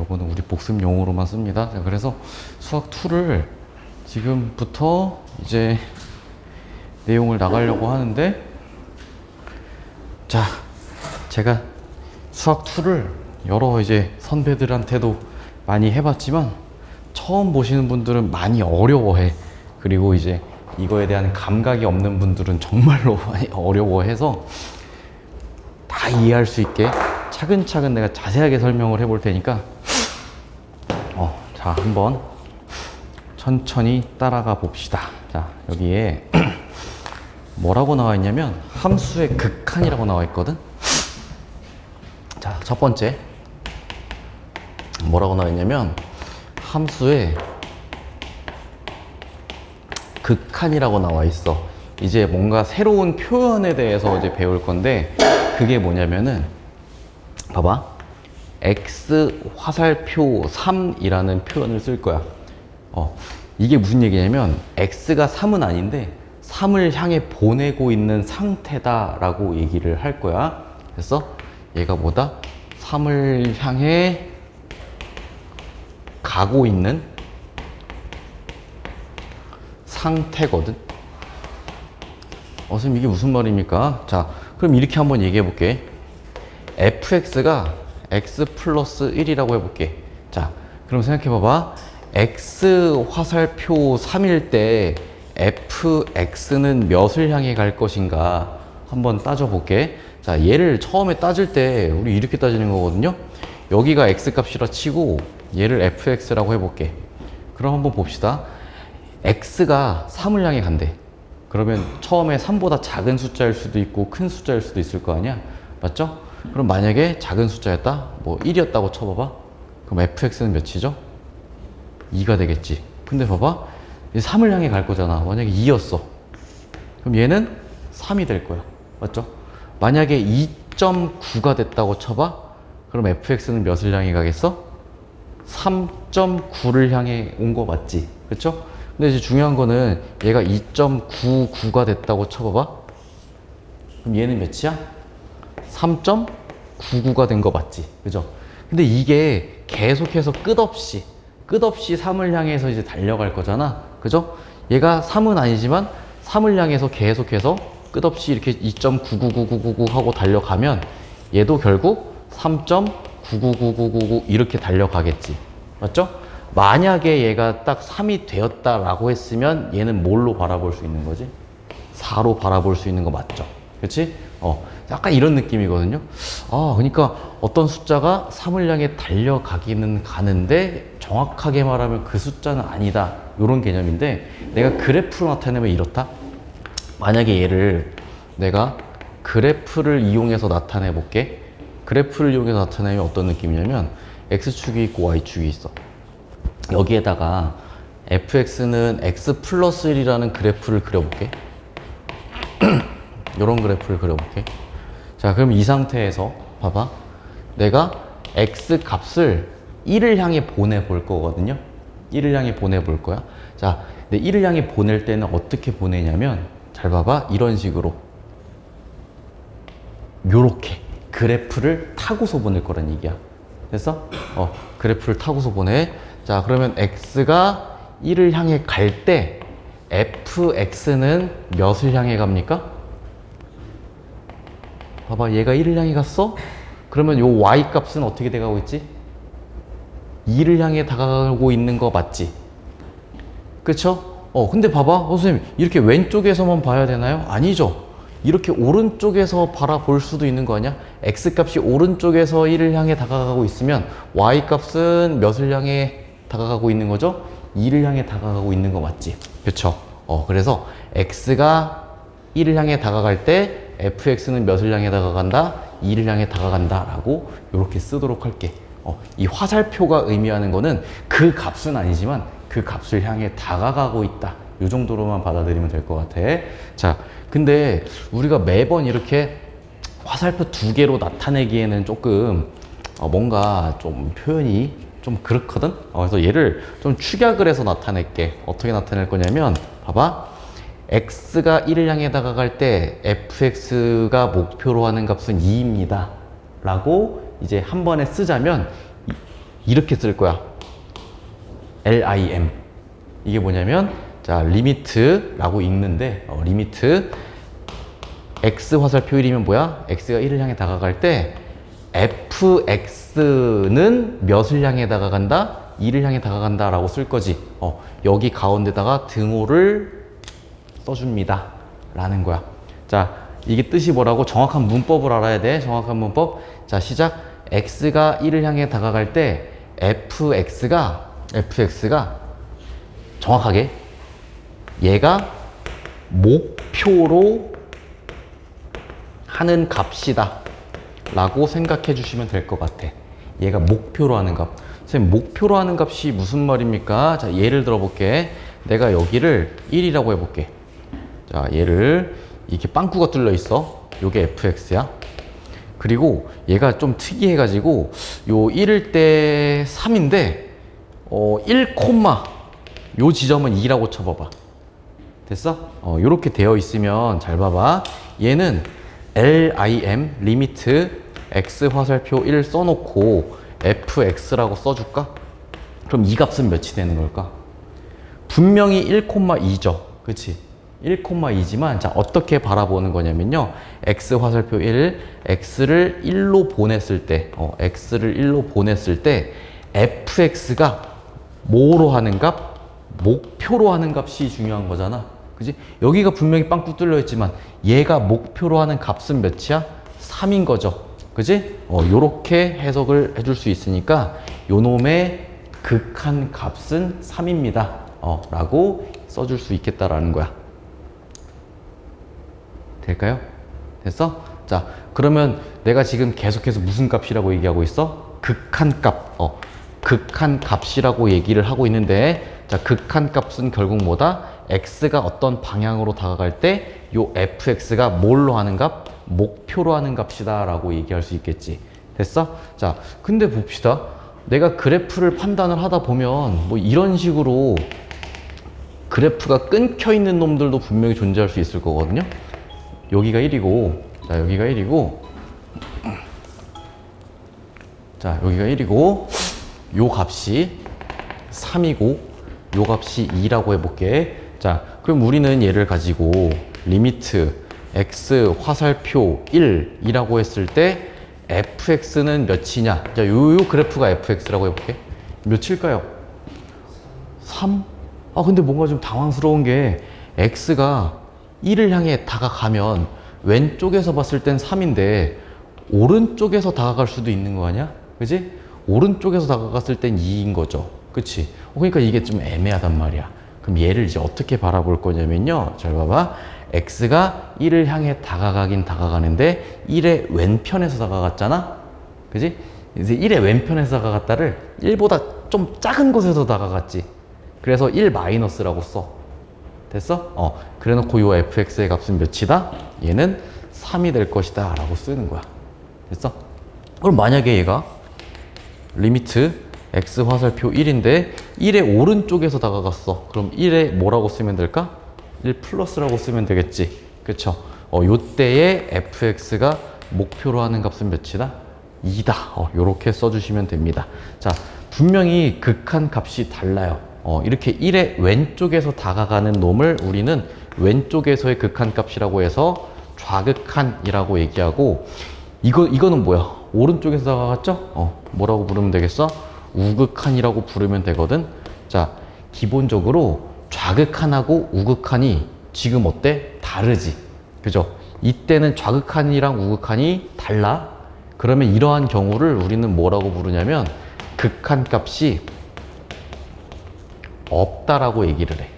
요거는 우리 복습용으로만 씁니다. 자, 그래서 수학 2를 지금부터 이제 내용을 나가려고 하는데, 자, 제가 수학 2를 여러 이제 선배들한테도 많이 해봤지만 처음 보시는 분들은 많이 어려워해. 그리고 이제 이거에 대한 감각이 없는 분들은 정말로 많이 어려워해서 다 이해할 수 있게 차근차근 내가 자세하게 설명을 해볼 테니까 자, 한번 천천히 따라가 봅시다. 자, 여기에 뭐라고 나와 있냐면 함수의 극한이라고 나와 있거든. 자, 첫 번째 뭐라고 나와 있냐면 함수의 극한이라고 나와 있어. 이제 뭔가 새로운 표현에 대해서 이제 배울 건데, 그게 뭐냐면은 봐봐, x 화살표 3이라는 표현을 쓸 거야. 이게 무슨 얘기냐면 x가 3은 아닌데 3을 향해 보내고 있는 상태다라고 얘기를 할 거야. 그래서 얘가 뭐다? 3을 향해 가고 있는 상태거든. 선생님 이게 무슨 말입니까? 자, 그럼 이렇게 한번 얘기해 볼게. fx가 x 플러스 1이라고 해볼게. 자, 그럼 생각해 봐봐. x 화살표 3일 때 fx는 몇을 향해 갈 것인가 한번 따져 볼게. 자, 얘를 처음에 따질 때 우리 이렇게 따지는 거거든요. 여기가 x 값이라 치고 얘를 fx라고 해볼게. 그럼 한번 봅시다. x가 3을 향해 간대. 그러면 처음에 3보다 작은 숫자일 수도 있고 큰 숫자일 수도 있을 거 아니야? 맞죠? 그럼 만약에 작은 숫자였다? 뭐 1이었다고 쳐봐봐. 그럼 fx는 몇이죠? 2가 되겠지. 근데 봐봐, 3을 향해 갈 거잖아. 만약에 2였어. 그럼 얘는 3이 될 거야. 맞죠? 만약에 2.9가 됐다고 쳐봐. 그럼 fx는 몇을 향해 가겠어? 3.9를 향해 온 거 맞지? 그쵸? 근데 이제 중요한 거는 얘가 2.99가 됐다고 쳐봐봐. 그럼 얘는 몇이야? 3.99가 된 거 맞지? 그죠? 근데 이게 계속해서 끝없이 3을 향해서 이제 달려갈 거잖아. 그죠? 얘가 3은 아니지만 3을 향해서 계속해서 끝없이 이렇게 2.999999 하고 달려가면 얘도 결국 3.999999 이렇게 달려가겠지. 맞죠? 만약에 얘가 딱 3이 되었다라고 했으면 얘는 뭘로 바라볼 수 있는 거지? 4로 바라볼 수 있는 거 맞죠? 그치? 약간 이런 느낌이거든요. 그러니까 어떤 숫자가 3을 향해 달려가기는 가는데 정확하게 말하면 그 숫자는 아니다. 이런 개념인데, 내가 그래프로 나타내면 이렇다? 만약에 얘를 내가 그래프를 이용해서 나타내 볼게. 그래프를 이용해서 나타내면 어떤 느낌이냐면 x축이 있고 y축이 있어. 여기에다가 fx는 x 플러스 1이라는 그래프를 그려볼게. 이런 그래프를 그려볼게. 자, 그럼 이 상태에서 봐봐. 내가 x 값을 1을 향해 보내볼 거거든요. 1을 향해 보내볼 거야. 자, 근데 1을 향해 보낼 때는 어떻게 보내냐면, 잘 봐봐. 이런 식으로 요렇게 그래프를 타고서 보낼 거란 얘기야. 됐어? 그래프를 타고서 보내. 자, 그러면 x가 1을 향해 갈 때 fx는 몇을 향해 갑니까? 봐봐, 얘가 1을 향해 갔어? 그러면 요 y 값은 어떻게 돼가고 있지? 2를 향해 다가가고 있는 거 맞지? 그쵸? 근데 봐봐, 선생님, 이렇게 왼쪽에서만 봐야 되나요? 아니죠. 이렇게 오른쪽에서 바라볼 수도 있는 거 아니야? x 값이 오른쪽에서 1을 향해 다가가고 있으면 y 값은 몇을 향해 다가가고 있는 거죠? 2를 향해 다가가고 있는 거 맞지? 그쵸? 그래서 x가 1을 향해 다가갈 때 fx는 몇을 향해 다가간다? 2를 향해 다가간다 라고 이렇게 쓰도록 할게. 이 화살표가 의미하는 거는 그 값은 아니지만 그 값을 향해 다가가고 있다. 이 정도로만 받아들이면 될 것 같아. 자, 근데 우리가 매번 이렇게 화살표 2개로 나타내기에는 조금 뭔가 좀 표현이 좀 그렇거든? 그래서 얘를 좀 축약을 해서 나타낼게. 어떻게 나타낼 거냐면, 봐봐. x가 1을 향해 다가갈 때 fx가 목표로 하는 값은 2입니다. 라고 이제 한 번에 쓰자면 이렇게 쓸 거야. lim. 이게 뭐냐면 자 리미트라고 읽는데 리미트 x 화살표 1이면 뭐야? x가 1을 향해 다가갈 때 fx는 몇을 향해 다가간다? 2를 향해 다가간다 라고 쓸 거지. 여기 가운데다가 등호를 써줍니다 라는 거야. 자 이게 뜻이 뭐라고? 정확한 문법을 알아야 돼. 정확한 문법. 자 시작. x가 1을 향해 다가갈 때 fx가 정확하게 얘가 목표로 하는 값이다 라고 생각해 주시면 될 것 같아. 얘가 목표로 하는 값. 선생님 목표로 하는 값이 무슨 말입니까? 자 예를 들어 볼게. 내가 여기를 1이라고 해볼게. 자 얘를 이렇게 빵꾸가 뚫려 있어. 요게 fx야. 그리고 얘가 좀 특이해 가지고 요 1일 때 3인데 1, 요 지점은 2라고 쳐봐봐. 됐어? 요렇게 되어 있으면 잘 봐봐. 얘는 lim 리미트 x 화살표 1 써놓고 fx라고 써줄까? 그럼 이 값은 몇이 되는 걸까? 분명히 1,2죠. 그치? 1,2지만 자 어떻게 바라보는 거냐면요. x 화살표 1, x를 1로 보냈을 때 x를 1로 보냈을 때 fx가 뭐로 하는 값? 목표로 하는 값이 중요한 거잖아. 그지? 여기가 분명히 빵꾸 뚫려 있지만 얘가 목표로 하는 값은 몇이야? 3인 거죠. 그지? 요렇게 해석을 해줄 수 있으니까 요놈의 극한 값은 3입니다. 라고 써줄 수 있겠다라는 거야. 될까요? 됐어? 자, 그러면 내가 지금 계속해서 무슨 값이라고 얘기하고 있어? 극한 값. 극한 값이라고 얘기를 하고 있는데, 자, 극한 값은 결국 뭐다? x가 어떤 방향으로 다가갈 때 요 fx가 뭘로 하는 값? 목표로 하는 값이다 라고 얘기할 수 있겠지. 됐어? 자, 근데 봅시다. 내가 그래프를 판단을 하다 보면 뭐 이런 식으로 그래프가 끊겨 있는 놈들도 분명히 존재할 수 있을 거거든요. 여기가 1이고, 자, 여기가 1이고, 자, 여기가 1이고, 요 값이 3이고, 요 값이 2라고 해볼게. 자, 그럼 우리는 얘를 가지고 리미트 x 화살표 1이라고 했을 때 fx는 몇이냐? 자, 요 그래프가 fx라고 해볼게. 몇일까요? 3? 아, 근데 뭔가 좀 당황스러운 게 x가 1을 향해 다가가면 왼쪽에서 봤을 땐 3인데 오른쪽에서 다가갈 수도 있는 거 아니야? 그지? 오른쪽에서 다가갔을 땐 2인 거죠. 그치? 그러니까 이게 좀 애매하단 말이야. 그럼 얘를 이제 어떻게 바라볼 거냐면요. 잘 봐봐. x가 1을 향해 다가가긴 다가가는데 1의 왼편에서 다가갔잖아? 그지? 이제 1의 왼편에서 다가갔다를 1보다 좀 작은 곳에서 다가갔지. 그래서 1 마이너스라고 써. 됐어? 그래 놓고 요 fx의 값은 몇이다? 얘는 3이 될 것이다 라고 쓰는 거야. 됐어? 그럼 만약에 얘가 리미트 x 화살표 1인데 1의 오른쪽에서 다가갔어. 그럼 1에 뭐라고 쓰면 될까? 1 플러스라고 쓰면 되겠지. 그쵸? 요때에 fx가 목표로 하는 값은 몇이다? 2다. 요렇게 써주시면 됩니다. 자, 분명히 극한 값이 달라요. 이렇게 1의 왼쪽에서 다가가는 놈을 우리는 왼쪽에서의 극한 값이라고 해서 좌극한이라고 얘기하고, 이거는 뭐야? 오른쪽에서 다가갔죠? 뭐라고 부르면 되겠어? 우극한이라고 부르면 되거든. 자, 기본적으로 좌극한하고 우극한이 지금 어때? 다르지. 그죠? 이때는 좌극한이랑 우극한이 달라. 그러면 이러한 경우를 우리는 뭐라고 부르냐면 극한 값이 없다라고 얘기를 해.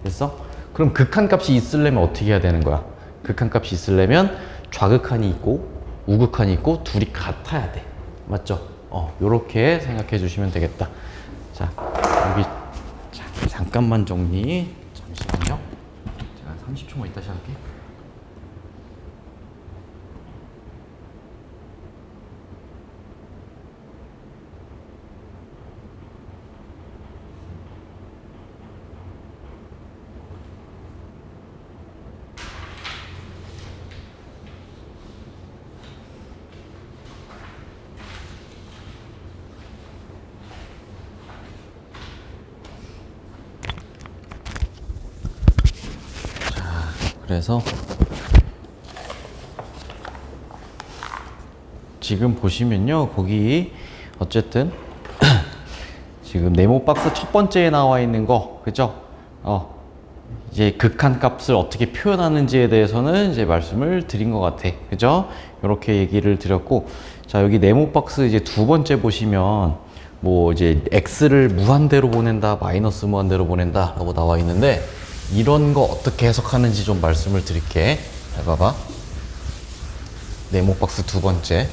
됐어? 그럼 극한 값이 있으려면 어떻게 해야 되는 거야? 극한 값이 있으려면 좌극한이 있고 우극한이 있고 둘이 같아야 돼. 맞죠? 요렇게 생각해 주시면 되겠다. 자, 여기 잠깐만 정리. 잠시만요. 제가 30초만 있다 시작할게요. 그래서 지금 보시면요, 거기 어쨌든 지금 네모 박스 첫 번째에 나와 있는 거, 그죠? 이제 극한값을 어떻게 표현하는지에 대해서는 이제 말씀을 드린 것 같아, 그죠? 이렇게 얘기를 드렸고, 자, 여기 네모 박스 이제 두 번째 보시면 뭐 이제 x를 무한대로 보낸다, 마이너스 무한대로 보낸다 라고 나와 있는데, 이런 거 어떻게 해석하는지 좀 말씀을 드릴게. 잘 봐봐. 네모 박스 두 번째.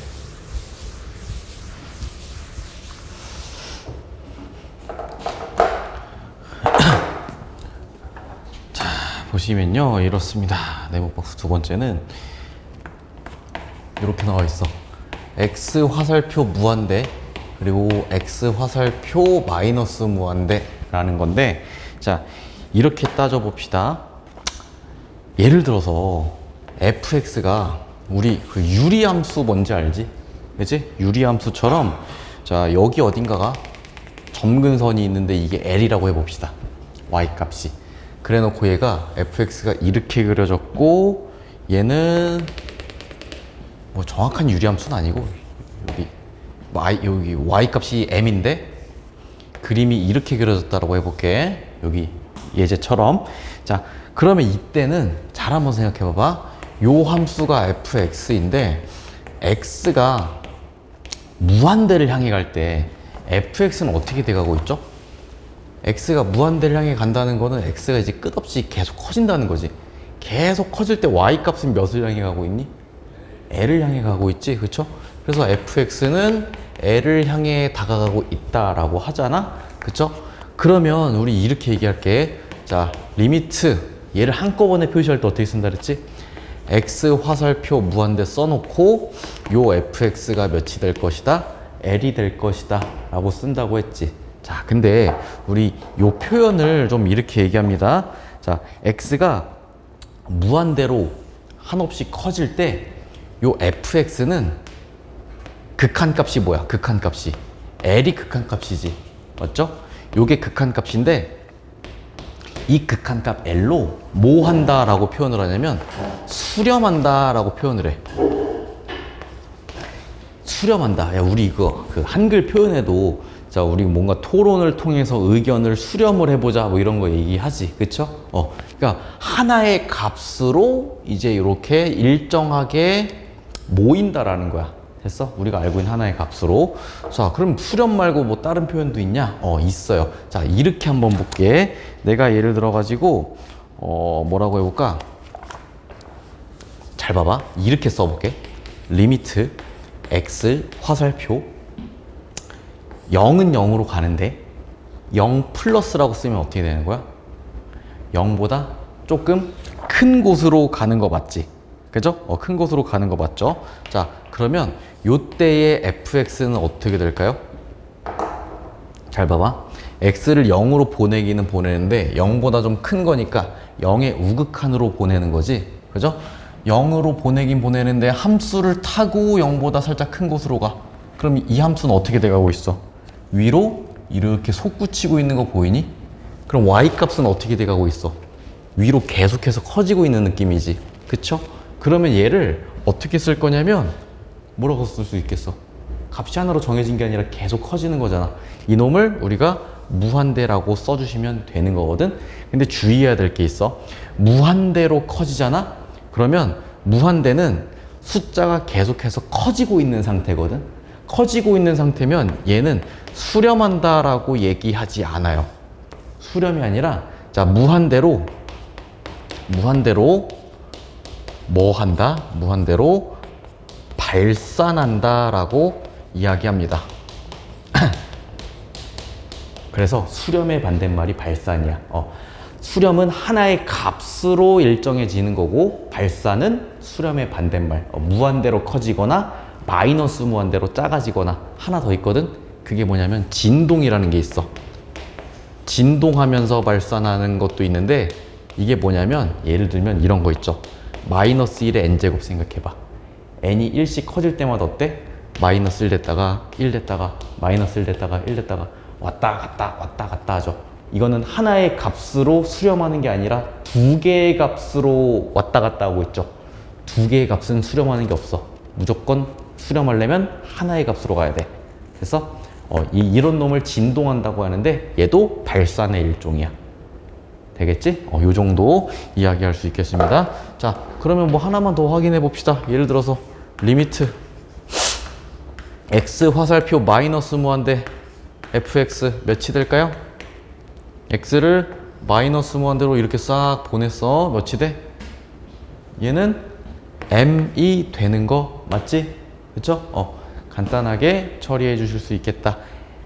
자, 보시면요, 이렇습니다. 네모 박스 두 번째는 이렇게 나와 있어. x 화살표 무한대, 그리고 x 화살표 마이너스 무한대라는 건데, 자, 이렇게 따져 봅시다. 예를 들어서 fx가 우리 그 유리함수 뭔지 알지? 그치? 유리함수처럼, 자, 여기 어딘가가 점근선이 있는데 이게 L이라고 해봅시다. y 값이. 그래 놓고 얘가 fx가 이렇게 그려졌고, 얘는 뭐 정확한 유리함수는 아니고 여기 y 값이 m인데 그림이 이렇게 그려졌다라고 해볼게. 여기 예제처럼. 자, 그러면 이때는 잘 한번 생각해 봐봐. 요 함수가 fx인데 x가 무한대를 향해 갈 때 fx는 어떻게 돼가고 있죠? x가 무한대를 향해 간다는 거는 x가 이제 끝없이 계속 커진다는 거지. 계속 커질 때 y 값은 몇을 향해 가고 있니? l을 향해 가고 있지, 그쵸? 그래서 fx는 l을 향해 다가가고 있다라고 하잖아, 그쵸? 그러면 우리 이렇게 얘기할게. 자, 리미트, 얘를 한꺼번에 표시할 때 어떻게 쓴다 그랬지? x 화살표 무한대 써놓고 요 fx가 몇이 될 것이다? l이 될 것이다 라고 쓴다고 했지. 자, 근데 우리 요 표현을 좀 이렇게 얘기합니다. 자, x가 무한대로 한없이 커질 때 요 fx는 극한값이 뭐야? 극한값이 l이 극한값이지, 맞죠? 요게 극한값인데 이 극한값 l로 뭐 한다라고 표현을 하냐면 수렴한다라고 표현을 해. 수렴한다. 야, 우리 이거 그 한글 표현에도, 자, 우리 뭔가 토론을 통해서 의견을 수렴을 해보자 뭐 이런 거 얘기하지, 그쵸? 그러니까 하나의 값으로 이제 이렇게 일정하게 모인다라는 거야. 됐어? 우리가 알고 있는 하나의 값으로. 자, 그럼 수렴 말고 뭐 다른 표현도 있냐? 있어요. 자, 이렇게 한번 볼게. 내가 예를 들어 가지고 뭐라고 해볼까? 잘 봐봐. 이렇게 써볼게. 리미트 x 화살표 0은 0으로 가는데 0 플러스라고 쓰면 어떻게 되는 거야? 0보다 조금 큰 곳으로 가는 거 맞지? 그죠? 큰 곳으로 가는 거 맞죠? 자, 그러면 요때의 fx는 어떻게 될까요? 잘 봐봐. x를 0으로 보내기는 보내는데 0보다 좀 큰 거니까 0의 우극한으로 보내는 거지, 그죠? 0으로 보내긴 보내는데 함수를 타고 0보다 살짝 큰 곳으로 가. 그럼 이 함수는 어떻게 돼가고 있어? 위로 이렇게 솟구치고 있는 거 보이니? 그럼 y 값은 어떻게 돼가고 있어? 위로 계속해서 커지고 있는 느낌이지, 그쵸? 그러면 얘를 어떻게 쓸 거냐면 뭐라고 쓸 수 있겠어? 값이 하나로 정해진 게 아니라 계속 커지는 거잖아. 이놈을 우리가 무한대라고 써주시면 되는 거거든. 근데 주의해야 될 게 있어. 무한대로 커지잖아? 그러면 무한대는 숫자가 계속해서 커지고 있는 상태거든. 커지고 있는 상태면 얘는 수렴한다라고 얘기하지 않아요. 수렴이 아니라, 자, 무한대로 뭐 한다? 무한대로 발산한다 라고 이야기합니다. 그래서 수렴의 반대말이 발산이야. 수렴은 하나의 값으로 일정해지는 거고, 발산은 수렴의 반대말. 무한대로 커지거나 마이너스 무한대로 작아지거나. 하나 더 있거든. 그게 뭐냐면 진동이라는 게 있어. 진동하면서 발산하는 것도 있는데, 이게 뭐냐면 예를 들면 이런 거 있죠. 마이너스 1의 n제곱 생각해봐. n이 1씩 커질 때마다 어때? 마이너스 1 됐다가 1 됐다가 마이너스 1 됐다가 1 됐다가 왔다 갔다 하죠. 이거는 하나의 값으로 수렴하는 게 아니라 두 개의 값으로 왔다 갔다 하고 있죠. 두 개의 값은 수렴하는 게 없어. 무조건 수렴하려면 하나의 값으로 가야 돼. 그래서 이런 놈을 진동한다고 하는데 얘도 발산의 일종이야. 되겠지? 요 정도 이야기할 수 있겠습니다. 자, 그러면 뭐 하나만 더 확인해 봅시다. 예를 들어서 리미트 x 화살표 마이너스 무한대 fx 몇이 될까요? x를 마이너스 무한대로 이렇게 싹 보냈어. 몇이 돼? 얘는 m이 되는 거 맞지? 그쵸? 간단하게 처리해 주실 수 있겠다.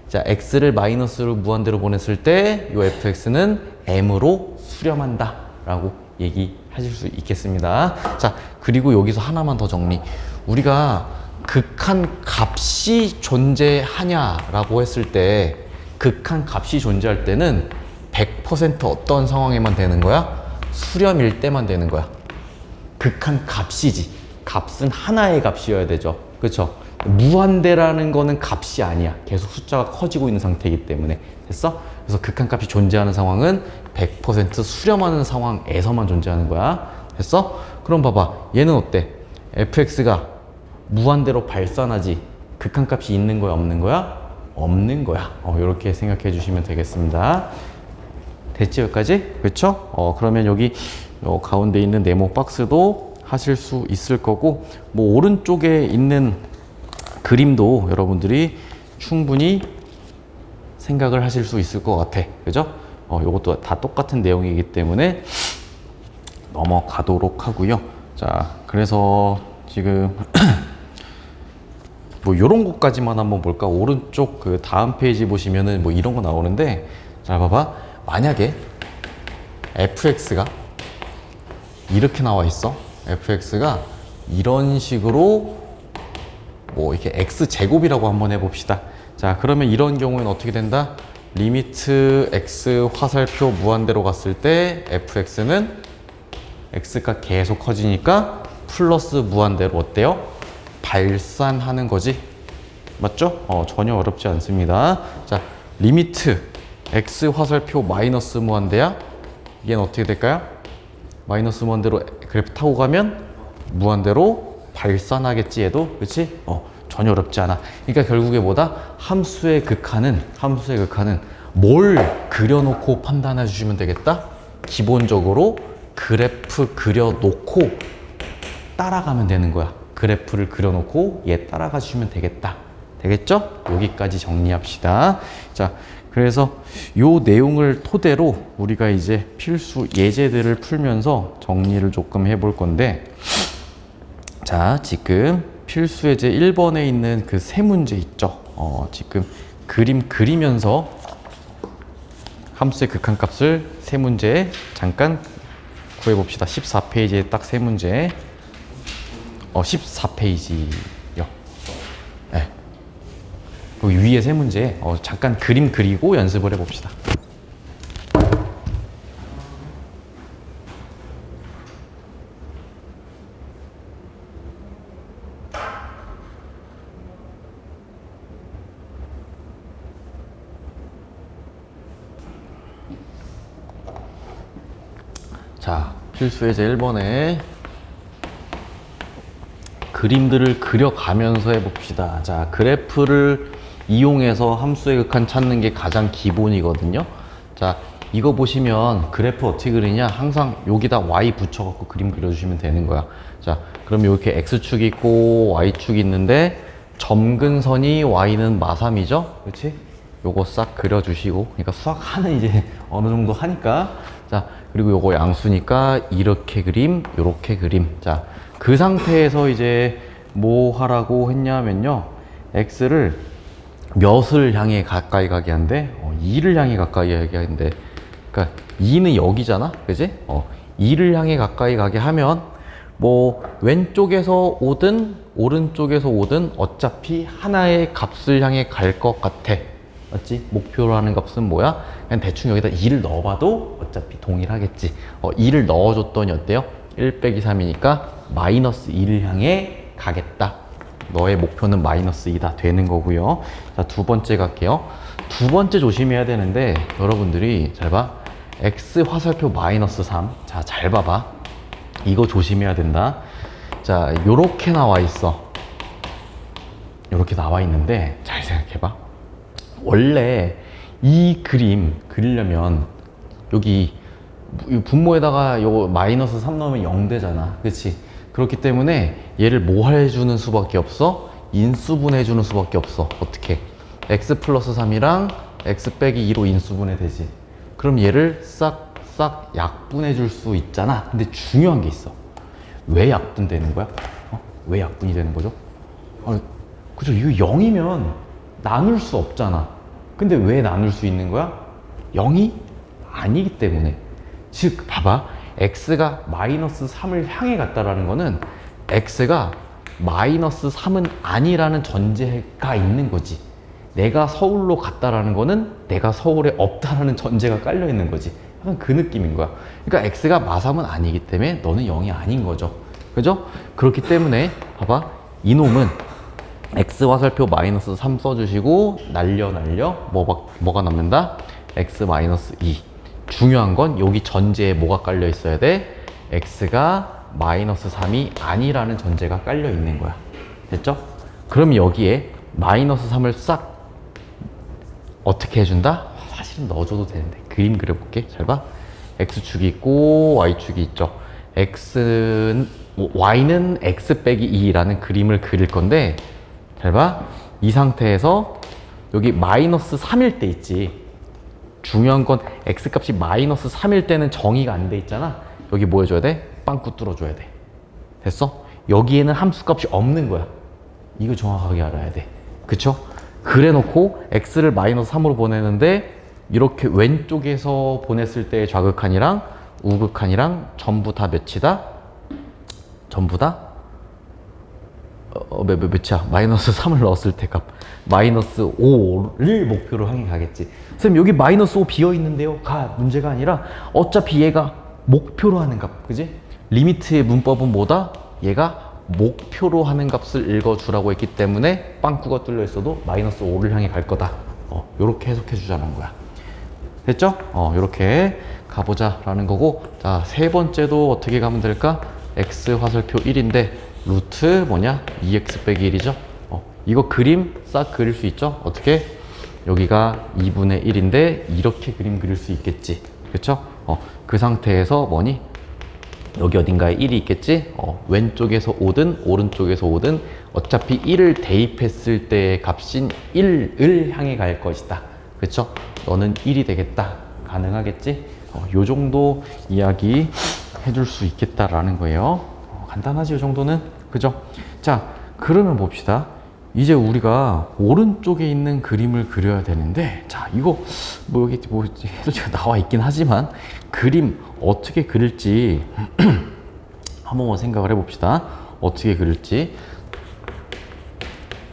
자, x를 마이너스로 무한대로 보냈을 때 이 fx는 m으로 수렴한다 라고 얘기하실 수 있겠습니다. 자, 그리고 여기서 하나만 더 정리. 우리가 극한 값이 존재하냐라고 했을 때 극한 값이 존재할 때는 100% 어떤 상황에만 되는 거야? 수렴일 때만 되는 거야. 극한 값이지. 값은 하나의 값이어야 되죠. 그렇죠? 무한대라는 거는 값이 아니야. 계속 숫자가 커지고 있는 상태이기 때문에. 됐어? 그래서 극한 값이 존재하는 상황은 100% 수렴하는 상황에서만 존재하는 거야. 됐어? 그럼 봐봐. 얘는 어때? fx가 무한대로 발산하지. 극한 값이 있는 거야, 없는 거야? 없는 거야. 이렇게 생각해 주시면 되겠습니다. 됐지, 여기까지? 그렇죠? 그러면 여기 가운데 있는 네모 박스도 하실 수 있을 거고, 뭐 오른쪽에 있는 그림도 여러분들이 충분히 생각을 하실 수 있을 것 같아. 그죠? 요것도 다 똑같은 내용이기 때문에 넘어가도록 하고요. 자, 그래서 지금 뭐 요런 것까지만 한번 볼까? 오른쪽 그 다음 페이지 보시면은 뭐 이런 거 나오는데, 자, 봐봐. 만약에 fx가 이렇게 나와 있어. fx가 이런 식으로 뭐 이렇게 x제곱이라고 한번 해봅시다. 자, 그러면 이런 경우에는 어떻게 된다? 리미트 x 화살표 무한대로 갔을 때 fx는 x가 계속 커지니까 플러스 무한대로 어때요? 발산하는 거지. 맞죠? 전혀 어렵지 않습니다. 자, 리미트 x 화살표 마이너스 무한대야. 얘는 어떻게 될까요? 마이너스 무한대로 그래프 타고 가면 무한대로 발산하겠지, 얘도. 그렇지? 전혀 어렵지 않아. 그러니까 결국에 뭐다? 함수의 극한은 뭘 그려놓고 판단해 주시면 되겠다? 기본적으로 그래프 그려놓고 따라가면 되는 거야. 그래프를 그려놓고 얘 따라가 주시면 되겠다. 되겠죠? 여기까지 정리합시다. 자, 그래서 요 내용을 토대로 우리가 이제 필수 예제들을 풀면서 정리를 조금 해볼 건데, 자, 지금 필수 예제 1번에 있는 그 세 문제 있죠? 지금 그림 그리면서 함수의 극한값을 세 문제 잠깐 구해봅시다. 14페이지에 딱 세 문제. 14페이지요. 네. 거기 위에 세 문제 잠깐 그림 그리고 연습을 해봅시다. 자, 필수 예제 1번에 그림들을 그려가면서 해봅시다. 자, 그래프를 이용해서 함수의 극한 찾는 게 가장 기본이거든요. 자, 이거 보시면 그래프 어떻게 그리냐? 항상 여기다 y 붙여갖고 그림 그려주시면 되는 거야. 자, 그럼 이렇게 x축이 있고 y축이 있는데 점근선이 y는 마3이죠? 그렇지? 요거 싹 그려주시고, 그러니까 수학하는 이제 어느 정도 하니까. 자, 그리고 요거 양수니까 이렇게 그림, 요렇게 그림. 자, 그 상태에서 이제 뭐 하라고 했냐면요, x를 몇을 향해 가까이 가게 한대? 2를 향해 가까이 가게 한대. 그러니까 2는 여기잖아, 그지? 2를 향해 가까이 가게 하면 뭐 왼쪽에서 오든 오른쪽에서 오든 어차피 하나의 값을 향해 갈 것 같아. 맞지? 목표로 하는 값은 뭐야? 그냥 대충 여기다 2를 넣어봐도 어차피 동일하겠지. 2를 넣어줬더니 어때요? 1 빼기 3이니까 마이너스 2를 향해 가겠다. 너의 목표는 마이너스 2다 되는 거고요. 자, 두 번째 갈게요. 두 번째 조심해야 되는데, 여러분들이 잘 봐. x 화살표 마이너스 3. 자, 잘 봐봐. 이거 조심해야 된다. 자, 요렇게 나와 있어. 요렇게 나와 있는데, 잘 생각해봐. 원래 이 그림 그리려면 여기 분모에다가 요 마이너스 3 넣으면 0 되잖아. 그치? 그렇기 때문에 얘를 뭐 해주는 수밖에 없어? 인수분해해주는 수밖에 없어. 어떻게? x 플러스 3이랑 x 빼기 2로 인수분해 되지. 그럼 얘를 싹 약분해 줄 수 있잖아. 근데 중요한 게 있어. 왜 약분되는 거야? 왜 약분이 되는 거죠? 그죠? 이거 0이면 나눌 수 없잖아. 근데 왜 나눌 수 있는 거야? 0이 아니기 때문에. 즉 봐봐. x가 마이너스 3을 향해 갔다라는 거는 x가 마이너스 3은 아니라는 전제가 있는 거지. 내가 서울로 갔다라는 거는 내가 서울에 없다라는 전제가 깔려 있는 거지. 약간 그 느낌인 거야. 그러니까 x가 마3은 아니기 때문에 너는 0이 아닌 거죠. 그죠? 그렇기 때문에 봐봐. 이놈은 x 화살표 마이너스 3 써주시고 날려 뭐가 남는다? x 마이너스 2. 중요한 건 여기 전제에 뭐가 깔려 있어야 돼? x가 마이너스 3이 아니라는 전제가 깔려 있는 거야. 됐죠? 그럼 여기에 마이너스 3을 싹 어떻게 해준다? 사실은 넣어줘도 되는데 그림 그려볼게. 잘 봐. x축이 있고 y축이 있죠. y는 x 빼기 2라는 그림을 그릴 건데, 잘 봐. 이 상태에서 여기 마이너스 3일 때 있지. 중요한 건 x값이 마이너스 3일 때는 정의가 안 돼 있잖아. 여기 뭐 해줘야 돼? 빵꾸 뚫어줘야 돼. 됐어? 여기에는 함수값이 없는 거야. 이거 정확하게 알아야 돼. 그쵸? 그래 놓고 x를 마이너스 3으로 보내는데 이렇게 왼쪽에서 보냈을 때의 좌극한이랑 우극한이랑 전부 다 몇이다? 전부 다? 몇이야? 마이너스 3을 넣었을 때 값. 마이너스 5를 목표로 향해 가겠지. 선생님 여기 마이너스 5 비어 있는데요. 문제가 아니라 어차피 얘가 목표로 하는 값. 그지? 리미트의 문법은 뭐다? 얘가 목표로 하는 값을 읽어주라고 했기 때문에 빵꾸가 뚫려 있어도 마이너스 5를 향해 갈 거다. 요렇게 해석해 주자는 거야. 됐죠? 요렇게 가보자 라는 거고, 자, 세 번째도 어떻게 가면 될까? x 화살표 1인데 루트 뭐냐? 2x 빼기 1이죠? 이거 그림 싹 그릴 수 있죠? 어떻게? 여기가 2분의 1인데 이렇게 그림 그릴 수 있겠지. 그쵸? 그 상태에서 뭐니? 여기 어딘가에 1이 있겠지? 왼쪽에서 5든 오른쪽에서 5든 어차피 1을 대입했을 때의 값인 1을 향해 갈 것이다. 그쵸? 너는 1이 되겠다. 가능하겠지? 요 정도 이야기 해줄 수 있겠다라는 거예요. 간단하지, 요 정도는? 그죠? 자, 그러면 봅시다. 이제 우리가 오른쪽에 있는 그림을 그려야 되는데, 자, 이거 뭐 여기 뭐 해설지가 나와 있긴 하지만 그림 어떻게 그릴지 한번 생각을 해봅시다. 어떻게 그릴지.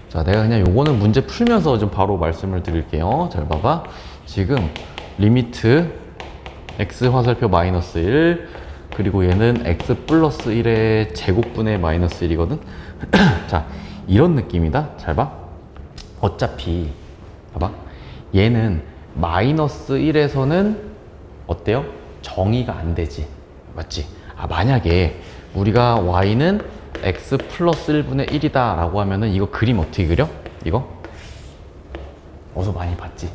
자, 내가 그냥 요거는 문제 풀면서 좀 바로 말씀을 드릴게요. 잘 봐봐. 지금 리미트 x 화살표 마이너스 1, 그리고 얘는 x 플러스 1의 제곱분의 마이너스 1이거든. 자, 이런 느낌이다. 잘 봐. 어차피 봐봐. 얘는 마이너스 1에서는 어때요? 정의가 안 되지. 맞지? 만약에 우리가 y는 x 플러스 1분의 1이다 라고 하면은 이거 그림 어떻게 그려? 이거? 어서 많이 봤지?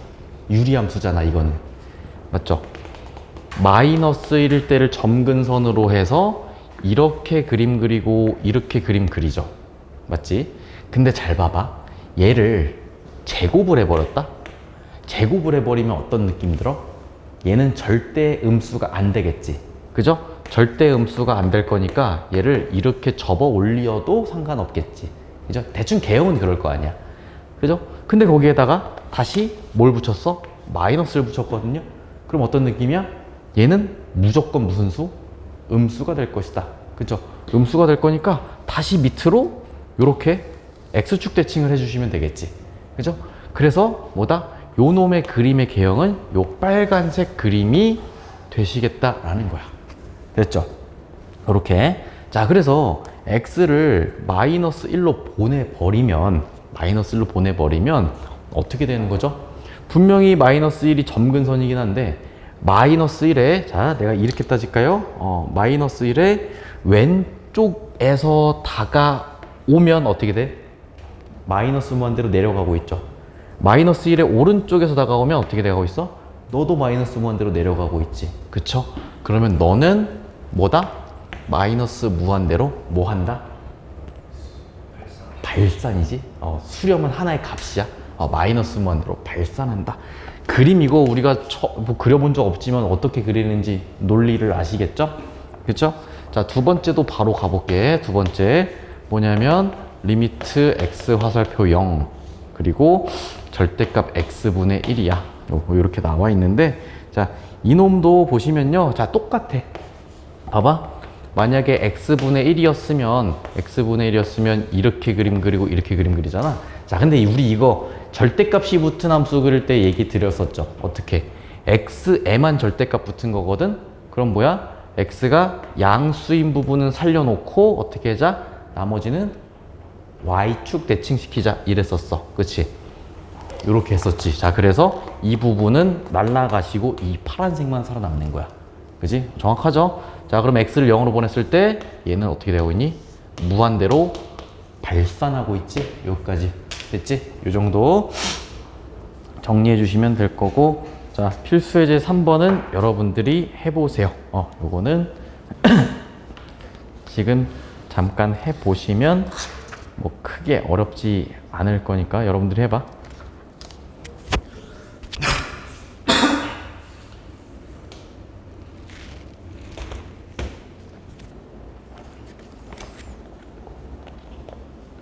유리함수잖아, 이거는. 맞죠? 마이너스 1일 때를 점근선으로 해서 이렇게 그림 그리고 이렇게 그림 그리죠. 맞지? 근데 잘 봐봐. 얘를 제곱을 해버렸다? 제곱을 해버리면 어떤 느낌 들어? 얘는 절대 음수가 안 되겠지. 그죠? 절대 음수가 안 될 거니까 얘를 이렇게 접어 올려도 상관없겠지. 그죠? 대충 개형은 그럴 거 아니야. 그죠? 근데 거기에다가 다시 뭘 붙였어? 마이너스를 붙였거든요. 그럼 어떤 느낌이야? 얘는 무조건 무슨 수? 음수가 될 것이다. 그죠? 음수가 될 거니까 다시 밑으로 요렇게 x축 대칭을 해주시면 되겠지. 그죠? 그래서 뭐다? 요 놈의 그림의 개형은 요 빨간색 그림이 되시겠다라는 거야. 됐죠? 요렇게. 자, 그래서 x를 마이너스 1로 보내버리면 어떻게 되는 거죠? 분명히 마이너스 1이 점근선이긴 한데 마이너스 1에 자 내가 이렇게 따질까요? 마이너스 1에 왼쪽에서 다가오면 어떻게 돼? 마이너스 무한대로 내려가고 있죠. 마이너스 1에 오른쪽에서 다가오면 어떻게 돼가고 있어? 너도 마이너스 무한대로 내려가고 있지. 그쵸? 그러면 너는 뭐다? 마이너스 무한대로 뭐 한다? 발산이지. 수렴은 하나의 값이야. 마이너스 무한대로 발산한다. 그림 이거 우리가 뭐 그려본 적 없지만 어떻게 그리는지 논리를 아시겠죠? 그쵸? 자, 두 번째도 바로 가볼게. 두 번째 뭐냐면 리미트 x 화살표 0 그리고 절대값 x분의 1이야. 이렇게 나와 있는데 자, 이놈도 보시면요. 자, 똑같아. 봐봐. 만약에 x분의 1이었으면 이렇게 그림 그리고 이렇게 그림 그리잖아. 자, 근데 우리 이거 절대값이 붙은 함수 그릴 때 얘기 드렸었죠. 어떻게? x에만 절대값 붙은 거거든? 그럼 뭐야? x가 양수인 부분은 살려놓고 어떻게 하자? 나머지는 y축 대칭시키자 이랬었어. 그치? 이렇게 했었지. 자, 그래서 이 부분은 날라가시고 이 파란색만 살아남는 거야. 그치? 정확하죠? 자, 그럼 x를 0으로 보냈을 때 얘는 어떻게 되고 있니? 무한대로 발산하고 있지? 여기까지 됐지? 이 정도 정리해 주시면 될 거고, 자, 필수 예제 3번은 여러분들이 해보세요. 요거는 지금 잠깐 해보시면 뭐 크게 어렵지 않을 거니까 여러분들이 해봐.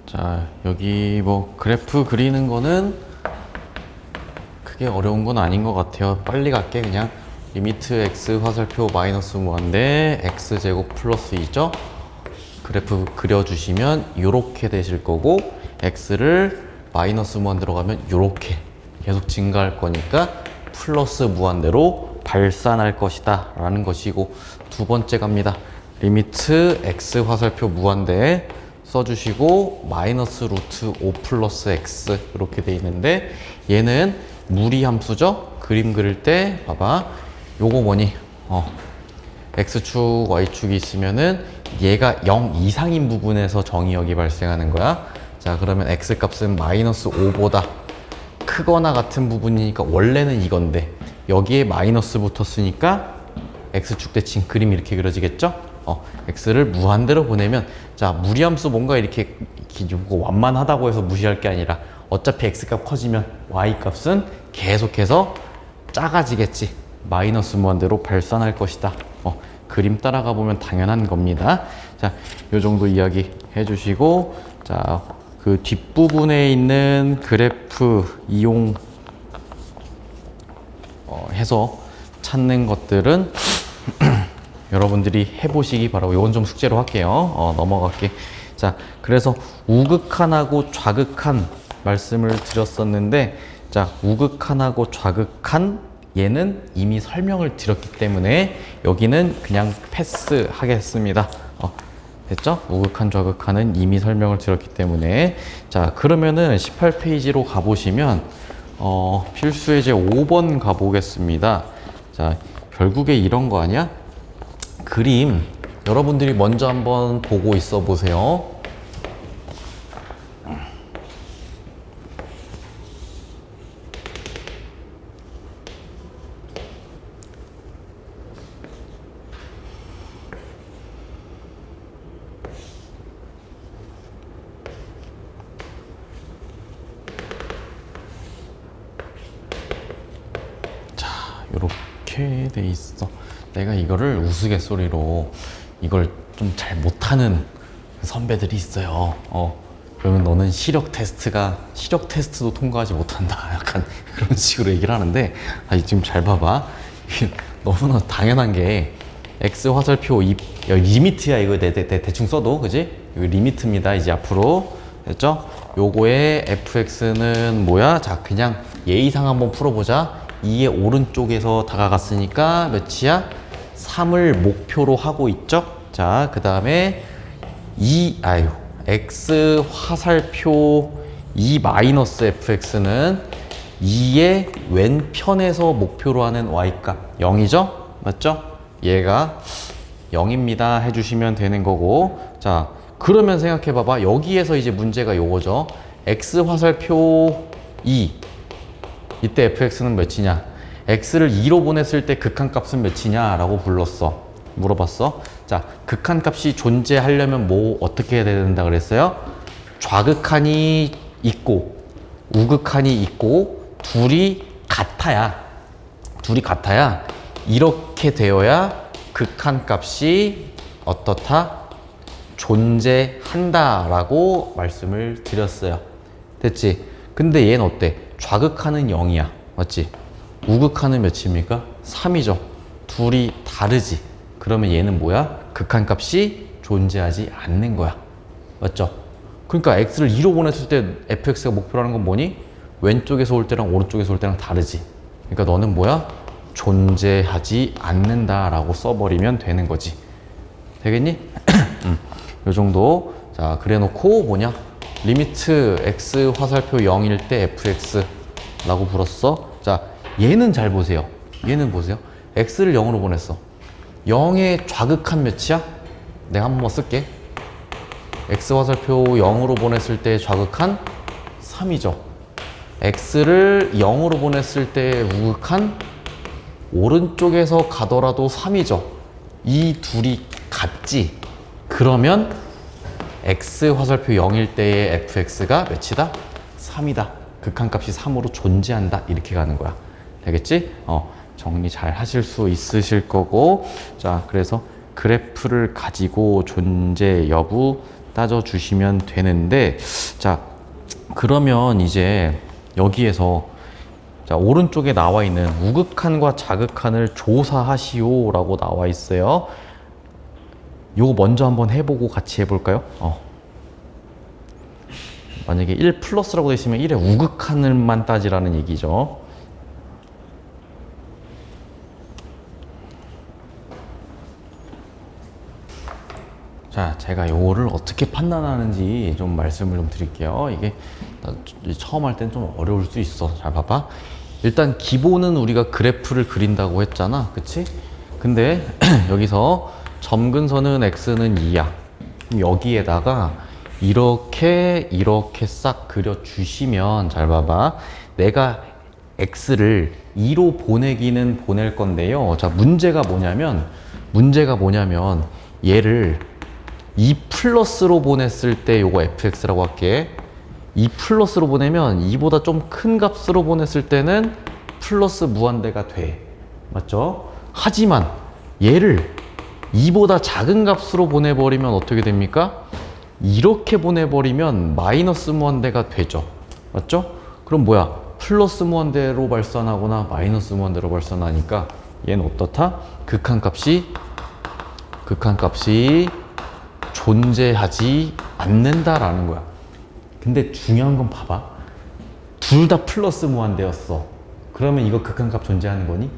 자, 여기 뭐 그래프 그리는 거는 크게 어려운 건 아닌 것 같아요. 빨리 갈게. 그냥 리미트 x 화살표 마이너스 무한대 x제곱 플러스 2죠. 그래프 그려주시면 이렇게 되실 거고, x를 마이너스 무한대로 가면 이렇게 계속 증가할 거니까 플러스 무한대로 발산할 것이다 라는 것이고, 두 번째 갑니다. 리미트 x 화살표 무한대 써주시고 마이너스 루트 5 플러스 x 이렇게 돼 있는데, 얘는 무리함수죠. 그림 그릴 때 봐봐, 요거 뭐니? x축 y축이 있으면은 얘가 0 이상인 부분에서 정의역이 발생하는 거야. 자, 그러면 x 값은 마이너스 5보다 크거나 같은 부분이니까 원래는 이건데 여기에 마이너스 붙었으니까 x축 대칭 그림 이렇게 그려지겠죠? x를 무한대로 보내면, 자, 무리함수 뭔가 이렇게 완만하다고 해서 무시할 게 아니라 어차피 x값 커지면 y값은 계속해서 작아지겠지. 마이너스 무한대로 발산할 것이다. 그림 따라가 보면 당연한 겁니다. 자, 요 정도 이야기 해주시고, 자, 그 뒷부분에 있는 그래프 이용 해서 찾는 것들은 여러분들이 해보시기 바라고, 이건 좀 숙제로 할게요. 넘어갈게. 자, 그래서 우극한하고 좌극한 말씀을 드렸었는데, 자, 우극한하고 좌극한 얘는 이미 설명을 드렸기 때문에 여기는 그냥 패스하겠습니다. 됐죠? 우극한 좌극한은 이미 설명을 드렸기 때문에. 자, 그러면은 18페이지로 가보시면 필수 예제 5번 가보겠습니다. 자, 결국에 이런 거 아니야? 그림 여러분들이 먼저 한번 보고 있어 보세요. 이렇게 돼 있어. 내가 이거를 우스갯소리로 이걸 좀 잘 못하는 선배들이 있어요. 그러면 너는 시력 테스트도 통과하지 못한다. 약간 그런 식으로 얘기를 하는데, 지금 잘 봐봐. 너무나 당연한 게 x 화살표 리미트야. 이거 대충 써도, 그지? 이거 리미트입니다. 이제 앞으로 됐죠? 요거의 fx는 뭐야? 자, 그냥 예의상 한번 풀어보자. 2의 오른쪽에서 다가갔으니까 몇이야? 3을 목표로 하고 있죠? 자, 그 다음에 x 화살표 2 마이너스 fx는 2의 왼편에서 목표로 하는 y값 0이죠? 맞죠? 얘가 0입니다 해주시면 되는 거고, 자 그러면 생각해 봐봐. 여기에서 이제 문제가 요거죠. x 화살표 2, 이때 fx는 몇이냐, x를 2로 보냈을 때 극한값은 몇이냐 라고 물어봤어. 자, 극한값이 존재하려면 뭐 어떻게 해야 된다 그랬어요? 좌극한이 있고 우극한이 있고 둘이 같아야 이렇게 되어야 극한값이 어떻다? 존재한다 라고 말씀을 드렸어요. 됐지? 근데 얘는 어때? 좌극한은 0이야. 맞지? 우극한은 몇입니까? 3이죠. 둘이 다르지? 그러면 얘는 뭐야? 극한값이 존재하지 않는 거야. 맞죠? 그러니까 x를 2로 보냈을 때 fx가 목표라는 건 뭐니? 왼쪽에서 올 때랑 오른쪽에서 올 때랑 다르지? 그러니까 너는 뭐야? 존재하지 않는다 라고 써버리면 되는 거지. 되겠니? 요 정도. 자, 그래 놓고 뭐냐? 리미트 x 화살표 0일 때 fx 라고 불었어. 자, 얘는 잘 보세요. 얘는 보세요. x를 0으로 보냈어. 0의 좌극한 몇이야? 내가 한번 쓸게. x 화살표 0으로 보냈을 때 좌극한 3이죠. x를 0으로 보냈을 때 우극한 오른쪽에서 가더라도 3이죠. 이 둘이 같지? 그러면 x 화살표 0일 때의 fx가 몇이다? 3이다. 극한값이 3으로 존재한다. 이렇게 가는 거야. 되겠지? 정리 잘 하실 수 있으실 거고. 자, 그래서 그래프를 가지고 존재 여부 따져주시면 되는데, 자, 그러면 이제 여기에서 자, 오른쪽에 나와 있는 우극한과 자극한을 조사하시오 라고 나와 있어요. 요거 먼저 한번 해보고 같이 해볼까요? 만약에 1 플러스라고 되어 있으면 1의 우극한을만 따지라는 얘기죠. 자, 제가 요거를 어떻게 판단하는지 좀 말씀을 좀 드릴게요. 이게 처음 할 땐 좀 어려울 수 있어. 잘 봐봐. 일단 기본은 우리가 그래프를 그린다고 했잖아. 그치? 근데 여기서 점근선은 x는 2야. 여기에다가 이렇게 싹 그려주시면, 잘 봐봐. 내가 x를 2로 보내기는 보낼 건데요. 자, 문제가 뭐냐면 얘를 2 플러스로 보냈을 때 요거 fx라고 할게. 2 플러스로 보내면 2보다 좀 큰 값으로 보냈을 때는 플러스 무한대가 돼. 맞죠? 하지만 얘를 2보다 작은 값으로 보내버리면 어떻게 됩니까? 이렇게 보내버리면 마이너스 무한대가 되죠. 맞죠? 그럼 뭐야? 플러스 무한대로 발산하거나 마이너스 무한대로 발산하니까 얘는 어떻다? 극한값이 존재하지 않는다라는 거야. 근데 중요한 건 봐봐. 둘 다 플러스 무한대였어. 그러면 이거 극한값 존재하는 거니?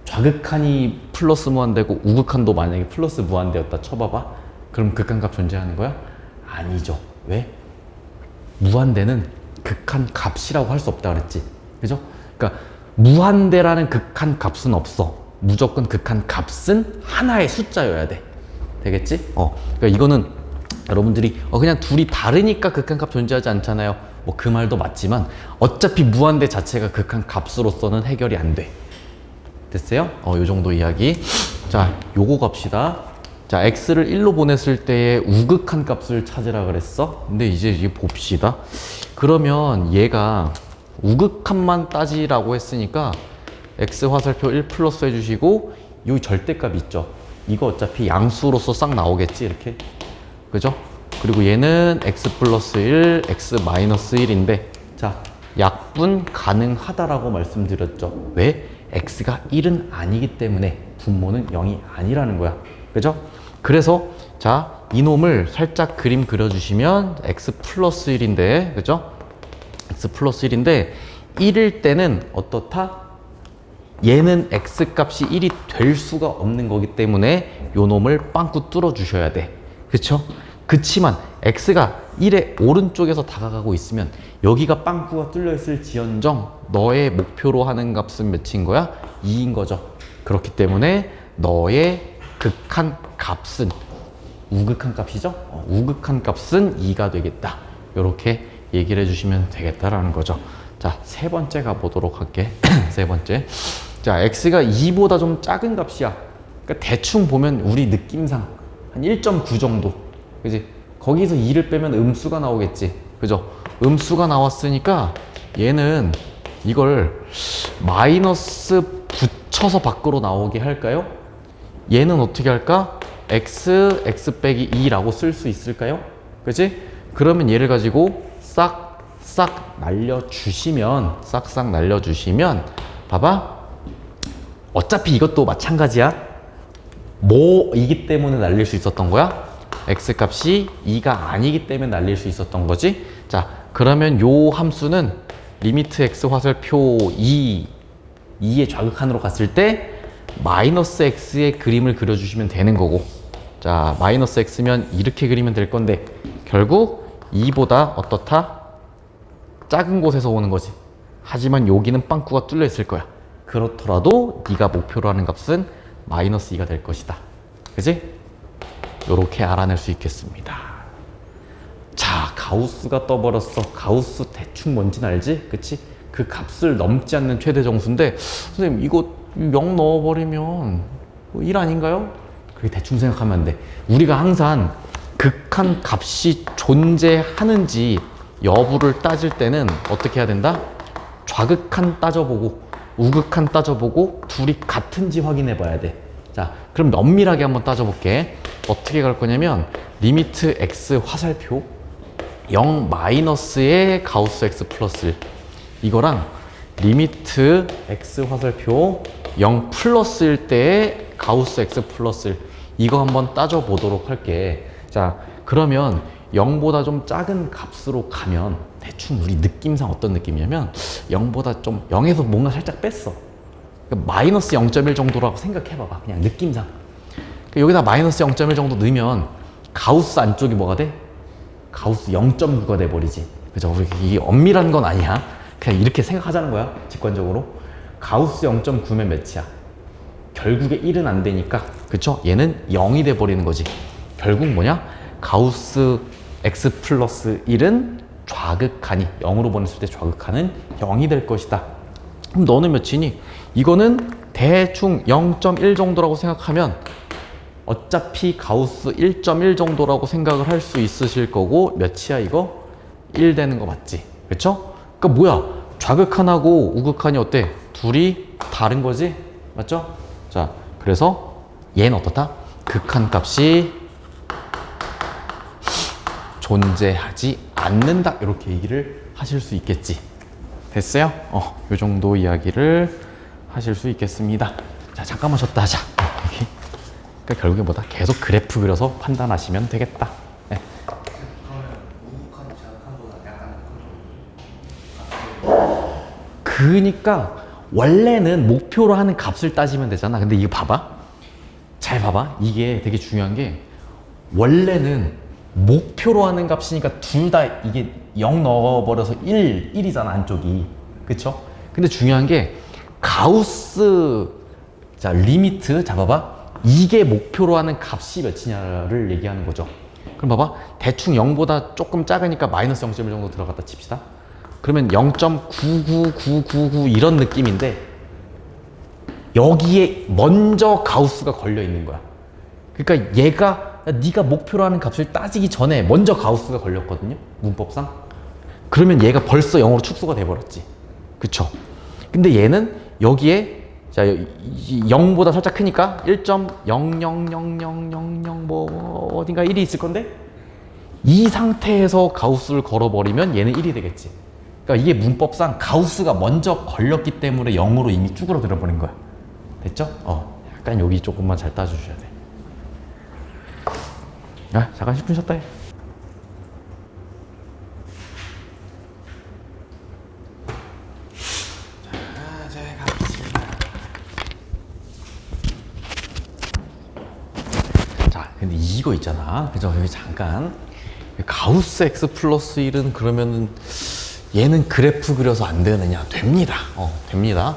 좌극한이 플러스 무한대고 우극한도 만약에 플러스 무한대였다 쳐봐봐. 그럼 극한값 존재하는 거야? 아니죠. 왜? 무한대는 극한값이라고 할 수 없다 그랬지. 그죠? 그러니까 무한대라는 극한값은 없어. 무조건 극한값은 하나의 숫자여야 돼. 되겠지? 그러니까 이거는 여러분들이 그냥 둘이 다르니까 극한값 존재하지 않잖아요. 뭐 그 말도 맞지만 어차피 무한대 자체가 극한값으로서는 해결이 안 돼. 됐어요? 요 정도 이야기. 자, 요거 갑시다. 자, x를 1로 보냈을 때의 우극한 값을 찾으라 그랬어. 근데 이제 봅시다. 그러면 얘가 우극한만 따지라고 했으니까 x 화살표 1 플러스 해주시고, 요 절대값 있죠. 이거 어차피 양수로서 싹 나오겠지, 이렇게. 그죠? 그리고 얘는 x 플러스 1, x 마이너스 1인데, 자, 약분 가능하다라고 말씀드렸죠. 왜? x가 1은 아니기 때문에 분모는 0이 아니라는 거야. 그죠? 그래서 자, 이놈을 살짝 그림 그려주시면 x 플러스 1인데, 그죠? x 플러스 1인데 1일 때는 어떻다? 얘는 x 값이 1이 될 수가 없는 거기 때문에 요 놈을 빵꾸 뚫어 주셔야 돼. 그쵸? 그치만 x가 1의 오른쪽에서 다가가고 있으면 여기가 빵꾸가 뚫려 있을 지연정 너의 목표로 하는 값은 몇인 거야? 2인 거죠. 그렇기 때문에 너의 극한 값은 우극한 값이죠. 우극한 값은 2가 되겠다. 이렇게 얘기를 해주시면 되겠다라는 거죠. 자, 세 번째 가보도록 할게. 세 번째. 자, x가 2보다 좀 작은 값이야. 그러니까 대충 보면 우리 느낌상 한 1.9 정도. 그지? 거기서 2를 빼면 음수가 나오겠지. 그죠? 음수가 나왔으니까 얘는 이걸 마이너스 붙여서 밖으로 나오게 할까요? 얘는 어떻게 할까? x 빼기 2라고 쓸 수 있을까요? 그치? 그러면 얘를 가지고 싹싹 날려주시면 싹싹 날려주시면 봐봐. 어차피 이것도 마찬가지야. 뭐이기 때문에 날릴 수 있었던 거야? x 값이 2가 아니기 때문에 날릴 수 있었던 거지. 자, 그러면 요 함수는 리미트 x 화살표 2의 좌극한으로 갔을 때 마이너스 x의 그림을 그려주시면 되는 거고, 자, 마이너스 x면 이렇게 그리면 될 건데 결국 2보다 어떻다? 작은 곳에서 오는 거지. 하지만 여기는 빵꾸가 뚫려 있을 거야. 그렇더라도 네가 목표로 하는 값은 마이너스 2가 될 것이다. 그지? 요렇게 알아낼 수 있겠습니다. 자, 가우스가 떠버렸어. 가우스 대충 뭔지는 알지? 그치? 그 값을 넘지 않는 최대 정수인데, 선생님 이거 0 넣어버리면 1 아닌가요? 그게 대충 생각하면 안 돼. 우리가 항상 극한 값이 존재하는지 여부를 따질 때는 어떻게 해야 된다? 좌극한 따져보고 우극한 따져보고 둘이 같은지 확인해 봐야 돼. 자, 그럼 면밀하게 한번 따져볼게. 어떻게 갈 거냐면 리미트 x 화살표 0 마이너스의 가우스 x 플러스 1 이거랑 리미트 x 화살표 0 플러스일 때의 가우스 x 플러스 1 이거 한번 따져보도록 할게. 자, 그러면 0보다 좀 작은 값으로 가면 대충 우리 느낌상 어떤 느낌이냐면 0보다 좀 0에서 뭔가 살짝 뺐어. 그러니까 마이너스 0.1 정도라고 생각해봐봐. 그냥 느낌상. 그러니까 여기다 마이너스 0.1 정도 넣으면 가우스 안쪽이 뭐가 돼? 가우스 0.9가 돼버리지. 그죠? 이게 엄밀한 건 아니야. 그냥 이렇게 생각하자는 거야. 직관적으로. 가우스 0.9면 몇이야? 결국에 1은 안 되니까. 그쵸? 얘는 0이 돼버리는 거지. 결국 뭐냐? 가우스 x 플러스 1은 좌극한이 0으로 보냈을 때 좌극한은 0이 될 것이다. 그럼 너는 몇이니? 이거는 대충 0.1 정도라고 생각하면 어차피 가우스 1.1 정도라고 생각을 할 수 있으실 거고 몇이야 이거? 1 되는 거 맞지? 그쵸? 그러니까 뭐야? 좌극한하고 우극한이 어때? 둘이 다른 거지? 맞죠? 자, 그래서 얘는 어떻다? 극한 값이 존재하지 않는다. 이렇게 얘기를 하실 수 있겠지. 됐어요? 요 정도 이야기를 하실 수 있겠습니다. 자, 잠깐만 쉬었다 하자. 여기. 그러니까 결국에 뭐다? 계속 그래프 그려서 판단하시면 되겠다. 네. 그러니까 원래는 목표로 하는 값을 따지면 되잖아. 근데 이거 봐봐. 잘 봐봐. 이게 되게 중요한 게 원래는 목표로 하는 값이니까 둘 다 이게 0 넣어버려서 1이잖아 안쪽이. 그쵸? 근데 중요한 게 가우스 자 리미트 잡아봐. 이게 목표로 하는 값이 몇이냐를 얘기하는 거죠. 그럼 봐봐. 대충 0보다 조금 작으니까 마이너스 0.1 정도 들어갔다 칩시다. 그러면 0.99999 이런 느낌인데 여기에 먼저 가우스가 걸려 있는 거야. 그러니까 얘가 네가 목표로 하는 값을 따지기 전에 먼저 가우스가 걸렸거든요. 문법상. 그러면 얘가 벌써 0으로 축소가 돼버렸지. 그쵸? 근데 얘는 여기에 자 0보다 살짝 크니까 1.000000 뭐 어딘가 1이 있을 건데 이 상태에서 가우스를 걸어버리면 얘는 1이 되겠지. 그러니까 이게 문법상 가우스가 먼저 걸렸기 때문에 0으로 이미 쭈그러들어 버린 거야. 됐죠? 약간 여기 조금만 잘 따져주셔야 돼. 아, 잠깐 10분 쉬었다 해. 자, 근데 이거 있잖아. 그죠? 여기 잠깐. 가우스 x 플러스 1은 그러면은 얘는 그래프 그려서 안 되느냐? 됩니다. 됩니다.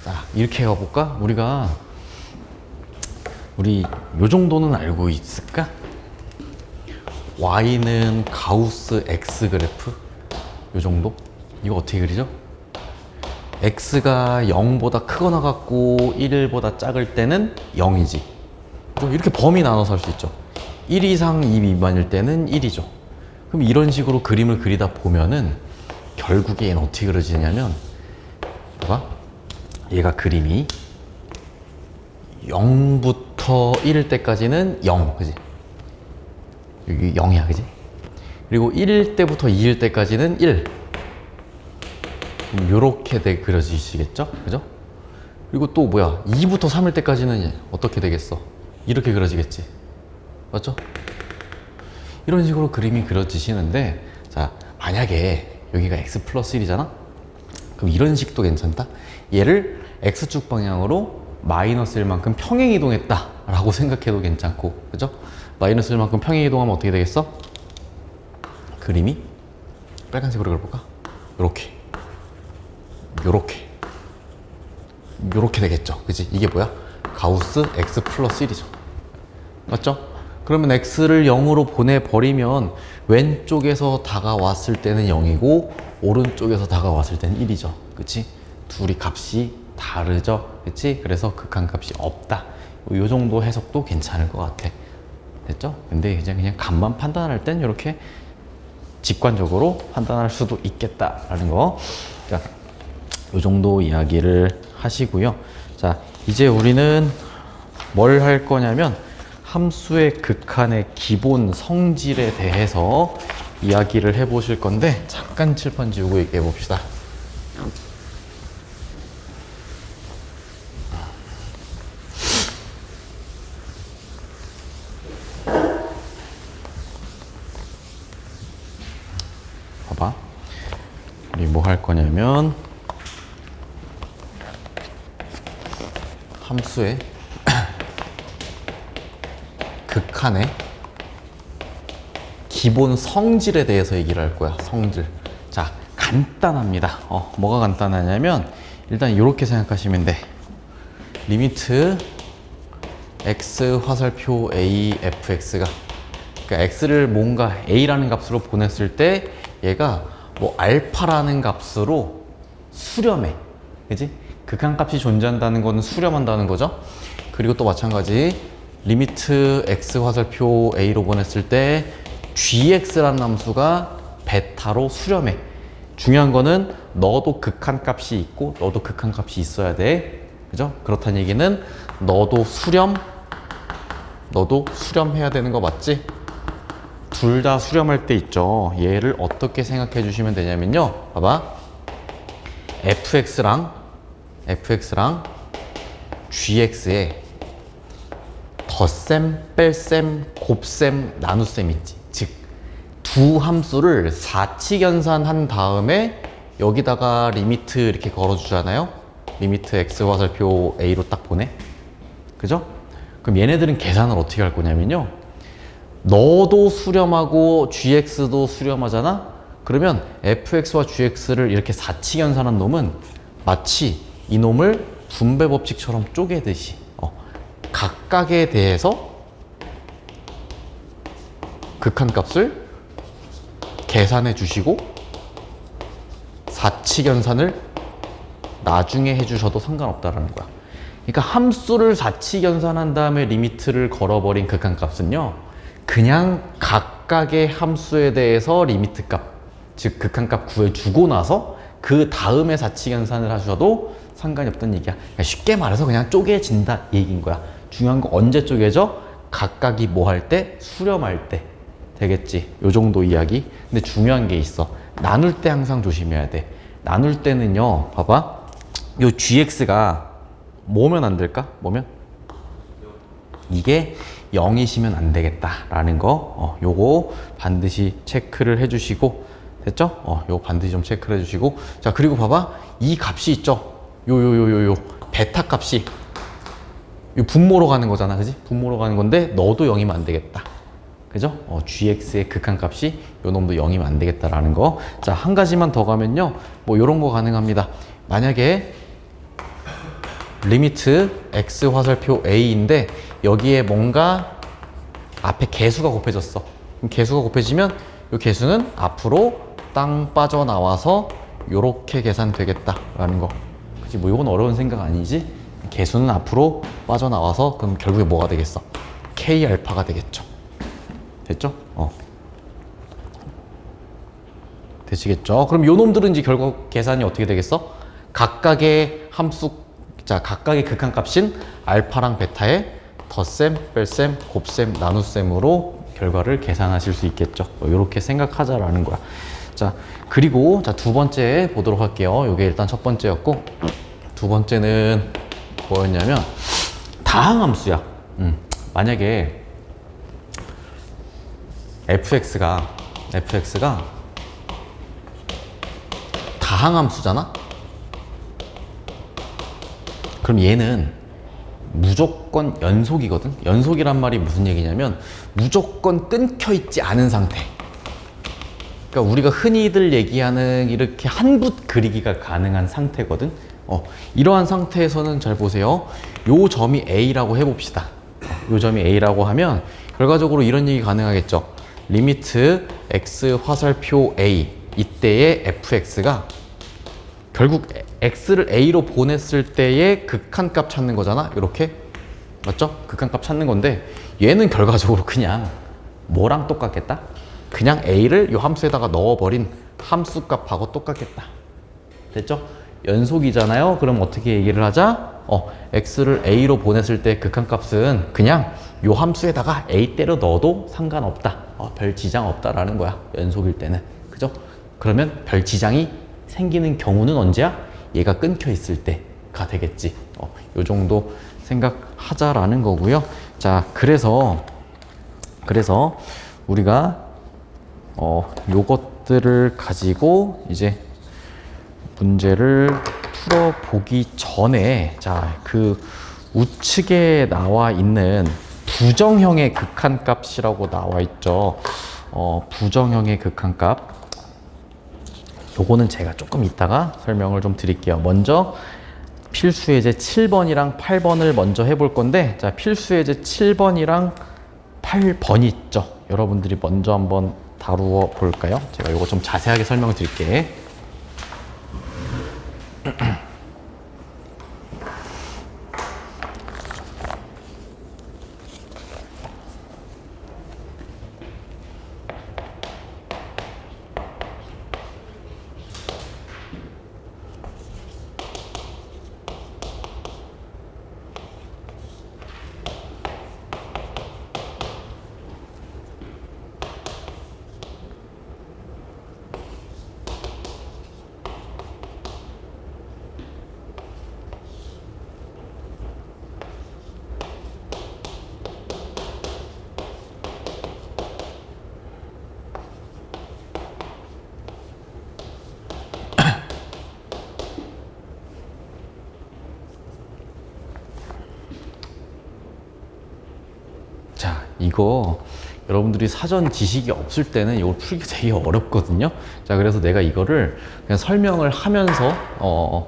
자, 이렇게 해볼까? 우리 요 정도는 알고 있을까? y는 가우스 x 그래프 요 정도? 이거 어떻게 그리죠? x가 0보다 크거나 같고 1보다 작을 때는 0이지. 좀 이렇게 범위 나눠서 할 수 있죠. 1 이상 2 미만일 때는 1이죠. 그럼 이런 식으로 그림을 그리다 보면은 결국에 얘는 어떻게 그려지냐면, 봐봐. 얘가 그림이 0부터 1일 때까지는 0, 그지? 여기 0이야, 그지? 그리고 1일 때부터 2일 때까지는 1. 요렇게 그려지시겠죠? 그죠? 그리고 또 뭐야? 2부터 3일 때까지는 어떻게 되겠어? 이렇게 그려지겠지? 맞죠? 이런 식으로 그림이 그려지시는데, 자, 만약에 여기가 x 플러스 1이잖아? 그럼 이런 식도 괜찮다? 얘를 x축 방향으로 마이너스 1만큼 평행 이동했다 라고 생각해도 괜찮고, 그죠? 마이너스 1만큼 평행 이동하면 어떻게 되겠어? 그림이 빨간색으로 그려볼까? 요렇게 되겠죠. 그치? 이게 뭐야? 가우스 x 플러스 1이죠. 맞죠? 그러면 x를 0으로 보내버리면 왼쪽에서 다가왔을 때는 0이고 오른쪽에서 다가왔을 때는 1이죠. 그치? 둘이 값이 다르죠. 그치? 그래서 극한값이 없다. 요 정도 해석도 괜찮을 것 같아. 됐죠? 근데 그냥 값만 판단할 땐 이렇게 직관적으로 판단할 수도 있겠다라는 거. 자, 요 정도 이야기를 하시고요. 자, 이제 우리는 뭘 할 거냐면 함수의 극한의 기본 성질에 대해서 이야기를 해 보실 건데, 잠깐 칠판 지우고 얘기해 봅시다. 봐봐. 우리 뭐 할 거냐면 함수의 극한의 기본 성질에 대해서 얘기를 할 거야. 성질. 자, 간단합니다. 뭐가 간단하냐면 일단 이렇게 생각하시면 돼. 리미트 x 화살표 a fx가, 그러니까 x를 뭔가 a라는 값으로 보냈을 때 얘가 뭐 알파라는 값으로 수렴해. 그지? 극한값이 존재한다는 거는 수렴한다는 거죠. 그리고 또 마찬가지 리미트 x 화살표 a로 보냈을 때 gx라는 함수가 베타로 수렴해. 중요한 거는 너도 극한값이 있고 너도 극한값이 있어야 돼. 그죠? 그렇다는 얘기는 너도 수렴해야 되는 거 맞지? 둘 다 수렴할 때 있죠. 얘를 어떻게 생각해 주시면 되냐면요. 봐봐. fx랑 gx에 덧셈, 뺄셈, 곱셈, 나눗셈 있지. 즉, 두 함수를 4치 연산한 다음에 여기다가 리미트 이렇게 걸어주잖아요. 리미트 x 화살표 a로 딱 보내. 그죠? 그럼 얘네들은 계산을 어떻게 할 거냐면요. 너도 수렴하고 gx도 수렴하잖아? 그러면 fx와 gx를 이렇게 4치 연산한 놈은 마치 이놈을 분배 법칙처럼 쪼개듯이 각각에 대해서 극한값을 계산해 주시고 4치 연산을 나중에 해주셔도 상관없다라는 거야. 그러니까 함수를 4치 연산한 다음에 리미트를 걸어버린 극한값은요, 그냥 각각의 함수에 대해서 리미트 값, 즉 극한값 구해주고 나서 그 다음에 4치 연산을 하셔도 상관이 없다는 얘기야. 그러니까 쉽게 말해서 그냥 쪼개진다 얘기인 거야. 중요한 거 언제 쪼개져? 각각이 뭐 할 때? 수렴할 때. 되겠지? 요 정도 이야기. 근데 중요한 게 있어. 나눌 때 항상 조심해야 돼. 나눌 때는요, 봐봐. 요 gx가 뭐면 안 될까? 뭐면? 이게 0이시면 안 되겠다라는 거. 요거 반드시 체크를 해주시고, 됐죠? 요거 반드시 좀 체크를 해주시고. 자, 그리고 봐봐. 이 값이 있죠? 요 베타 값이 요 분모로 가는 거잖아, 그지? 분모로 가는 건데 너도 0이면 안 되겠다. 그죠? gx의 극한값이 요 놈도 0이면 안 되겠다라는 거. 자, 한 가지만 더 가면요. 뭐 요런 거 가능합니다. 만약에 리미트 x 화살표 a인데 여기에 뭔가 앞에 개수가 곱해졌어. 그럼 개수가 곱해지면 이 개수는 앞으로 땅 빠져나와서 요렇게 계산되겠다라는 거. 그치? 뭐 이건 어려운 생각 아니지? 개수는 앞으로 빠져나와서 그럼 결국에 뭐가 되겠어? k 알파가 되겠죠. 됐죠? 되시겠죠? 그럼 요 놈들은 이제 결국 계산이 어떻게 되겠어? 각각의 함수, 자, 각각의 극한값인 알파랑 베타의 덧셈, 뺄셈, 곱셈, 나눗셈으로 결과를 계산하실 수 있겠죠. 이렇게 생각하자라는 거야. 자, 그리고 자, 두 번째 보도록 할게요. 이게 일단 첫 번째였고, 두 번째는 뭐였냐면 다항함수야. 만약에 fx가 다항함수잖아? 그럼 얘는 무조건 연속이거든? 연속이란 말이 무슨 얘기냐면 무조건 끊겨 있지 않은 상태. 그러니까 우리가 흔히들 얘기하는 이렇게 한 붓 그리기가 가능한 상태거든? 이러한 상태에서는 잘 보세요. 요 점이 A라고 해봅시다. 요 점이 A라고 하면 결과적으로 이런 얘기 가능하겠죠. 리미트 x 화살표 A 이때의 fx가 결국 x를 a로 보냈을 때의 극한값 찾는 거잖아. 이렇게 맞죠? 극한값 찾는 건데 얘는 결과적으로 그냥 뭐랑 똑같겠다? 그냥 a를 이 함수에다가 넣어버린 함수값하고 똑같겠다. 됐죠? 연속이잖아요. 그럼 어떻게 얘기를 하자? x를 a로 보냈을 때 극한값은 그냥 이 함수에다가 a 때려 넣어도 상관없다. 별 지장 없다라는 거야. 연속일 때는. 그죠? 그러면 별 지장이 생기는 경우는 언제야? 얘가 끊겨 있을 때가 되겠지. 요 정도 생각하자라는 거고요. 자, 그래서 우리가 요것들을 가지고 이제 문제를 풀어보기 전에 자, 그 우측에 나와 있는 부정형의 극한값이라고 나와 있죠. 부정형의 극한값. 요거는 제가 조금 이따가 설명을 좀 드릴게요. 먼저 필수예제 7번이랑 8번을 먼저 해볼 건데, 자, 필수예제 7번이랑 8번이 있죠. 여러분들이 먼저 한번 다루어 볼까요? 제가 요거 좀 자세하게 설명을 드릴게. 자, 이거 여러분들이 사전 지식이 없을 때는 이걸 풀기 되게 어렵거든요. 자, 그래서 내가 이거를 그냥 설명을 하면서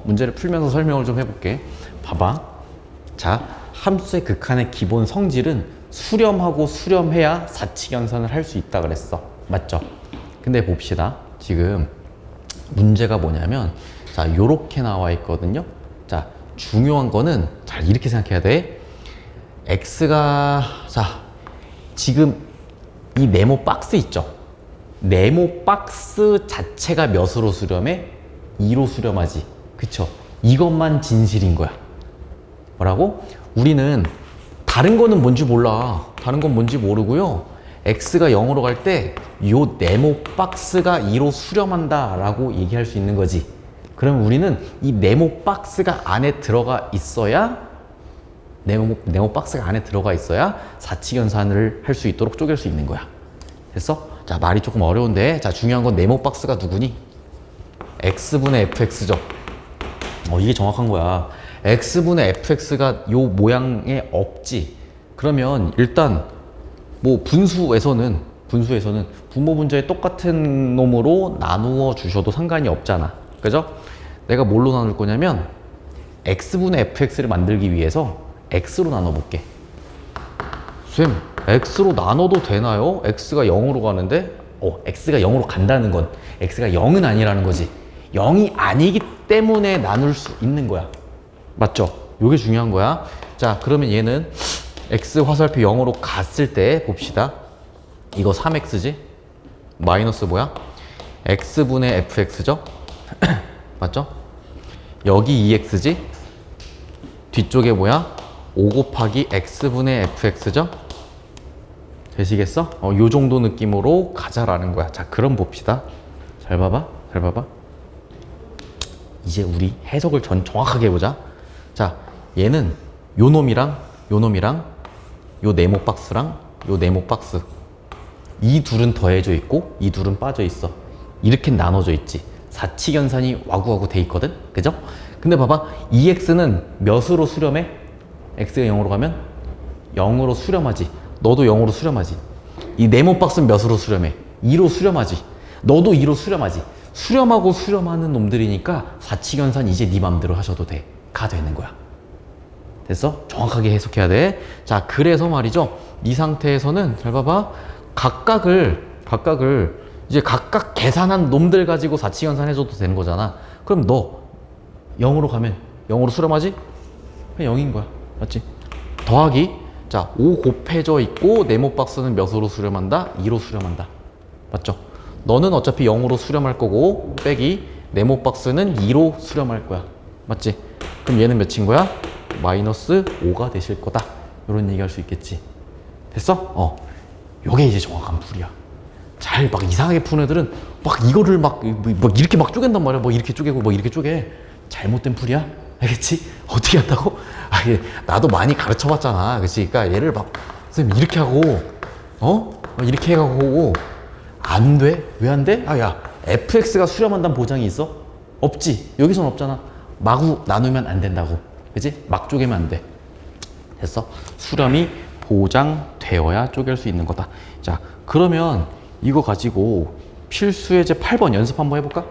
문제를 풀면서 설명을 좀 해볼게. 봐봐. 자, 함수의 극한의 기본 성질은 수렴하고 수렴해야 사칙연산을 할 수 있다 그랬어. 맞죠? 근데 봅시다. 지금 문제가 뭐냐면 자, 요렇게 나와 있거든요. 자, 중요한 거는 잘 이렇게 생각해야 돼. x가 자, 지금 이 네모 박스 있죠? 네모 박스 자체가 몇으로 수렴해? 2로 수렴하지. 그쵸? 이것만 진실인 거야. 뭐라고? 우리는 다른 거는 뭔지 몰라. 다른 건 뭔지 모르고요. x가 0으로 갈 때 요 네모 박스가 2로 수렴한다 라고 얘기할 수 있는 거지. 그럼 우리는 이 네모 박스가 안에 들어가 있어야 네모 박스가 안에 들어가 있어야 사칙연산을 할 수 있도록 쪼갤 수 있는 거야. 됐어? 자, 말이 조금 어려운데 자, 중요한 건 네모 박스가 누구니? x분의 fx죠. 이게 정확한 거야. x분의 fx가 요 모양에 없지. 그러면 일단 뭐 분수에서는 분모 분자에 똑같은 놈으로 나누어 주셔도 상관이 없잖아. 그죠? 내가 뭘로 나눌 거냐면 x분의 fx를 만들기 위해서 x로 나눠볼게. 쌤, x로 나눠도 되나요? x가 0으로 가는데 x가 0으로 간다는 건 x가 0은 아니라는 거지. 0이 아니기 때문에 나눌 수 있는 거야. 맞죠? 요게 중요한 거야. 자, 그러면 얘는 x 화살표 0으로 갔을 때 봅시다. 이거 3x지? 마이너스 뭐야? x분의 fx죠? 맞죠? 여기 2x지? 뒤쪽에 뭐야? 5 곱하기 x분의 fx죠? 되시겠어? 요 정도 느낌으로 가자라는 거야. 자, 그럼 봅시다. 잘 봐봐. 이제 우리 해석을 정확하게 해보자. 자, 얘는 요 놈이랑 요 네모 박스랑 요 네모 박스, 이 둘은 더해져 있고 이 둘은 빠져 있어. 이렇게 나눠져 있지. 사칙연산이 와구와구 돼 있거든. 그죠? 근데 봐봐, 2x는 몇으로 수렴해? x가 0으로 가면 0으로 수렴하지. 너도 0으로 수렴하지. 이 네모 박스는 몇으로 수렴해? 2로 수렴하지. 너도 2로 수렴하지. 수렴하고 수렴하는 놈들이니까 사칙연산 이제 네 맘대로 하셔도 돼. 가 되는 거야. 됐어? 정확하게 해석해야 돼. 자, 그래서 말이죠. 이 상태에서는 잘 봐봐. 각각을 이제 각각 계산한 놈들 가지고 사칙연산 해줘도 되는 거잖아. 그럼 너 0으로 가면 0으로 수렴하지? 그냥 0인 거야. 맞지? 더하기. 자, 5 곱해져 있고 네모 박스는 몇으로 수렴한다? 2로 수렴한다. 맞죠? 너는 어차피 0으로 수렴할 거고 빼기 네모 박스는 2로 수렴할 거야. 맞지? 그럼 얘는 몇인 거야? 마이너스 5가 되실 거다. 이런 얘기 할 수 있겠지. 됐어? 요게 이제 정확한 풀이야. 잘 막 이상하게 푸는 애들은 막 이거를 막 이렇게 막 쪼갠단 말이야. 뭐 이렇게 쪼개고 뭐 이렇게 쪼개. 잘못된 풀이야. 알겠지? 어떻게 한다고? 나도 많이 가르쳐 봤잖아. 그치? 그러니까 얘를 막 선생님 이렇게 하고 이렇게 해가고 안 돼? 왜 안 돼? 야, fx가 수렴한다는 보장이 있어? 없지. 여기선 없잖아. 마구 나누면 안 된다고. 그치? 막 쪼개면 안 돼. 됐어? 수렴이 보장되어야 쪼갤 수 있는 거다. 자, 그러면 이거 가지고 필수예제 8번 연습 한번 해볼까?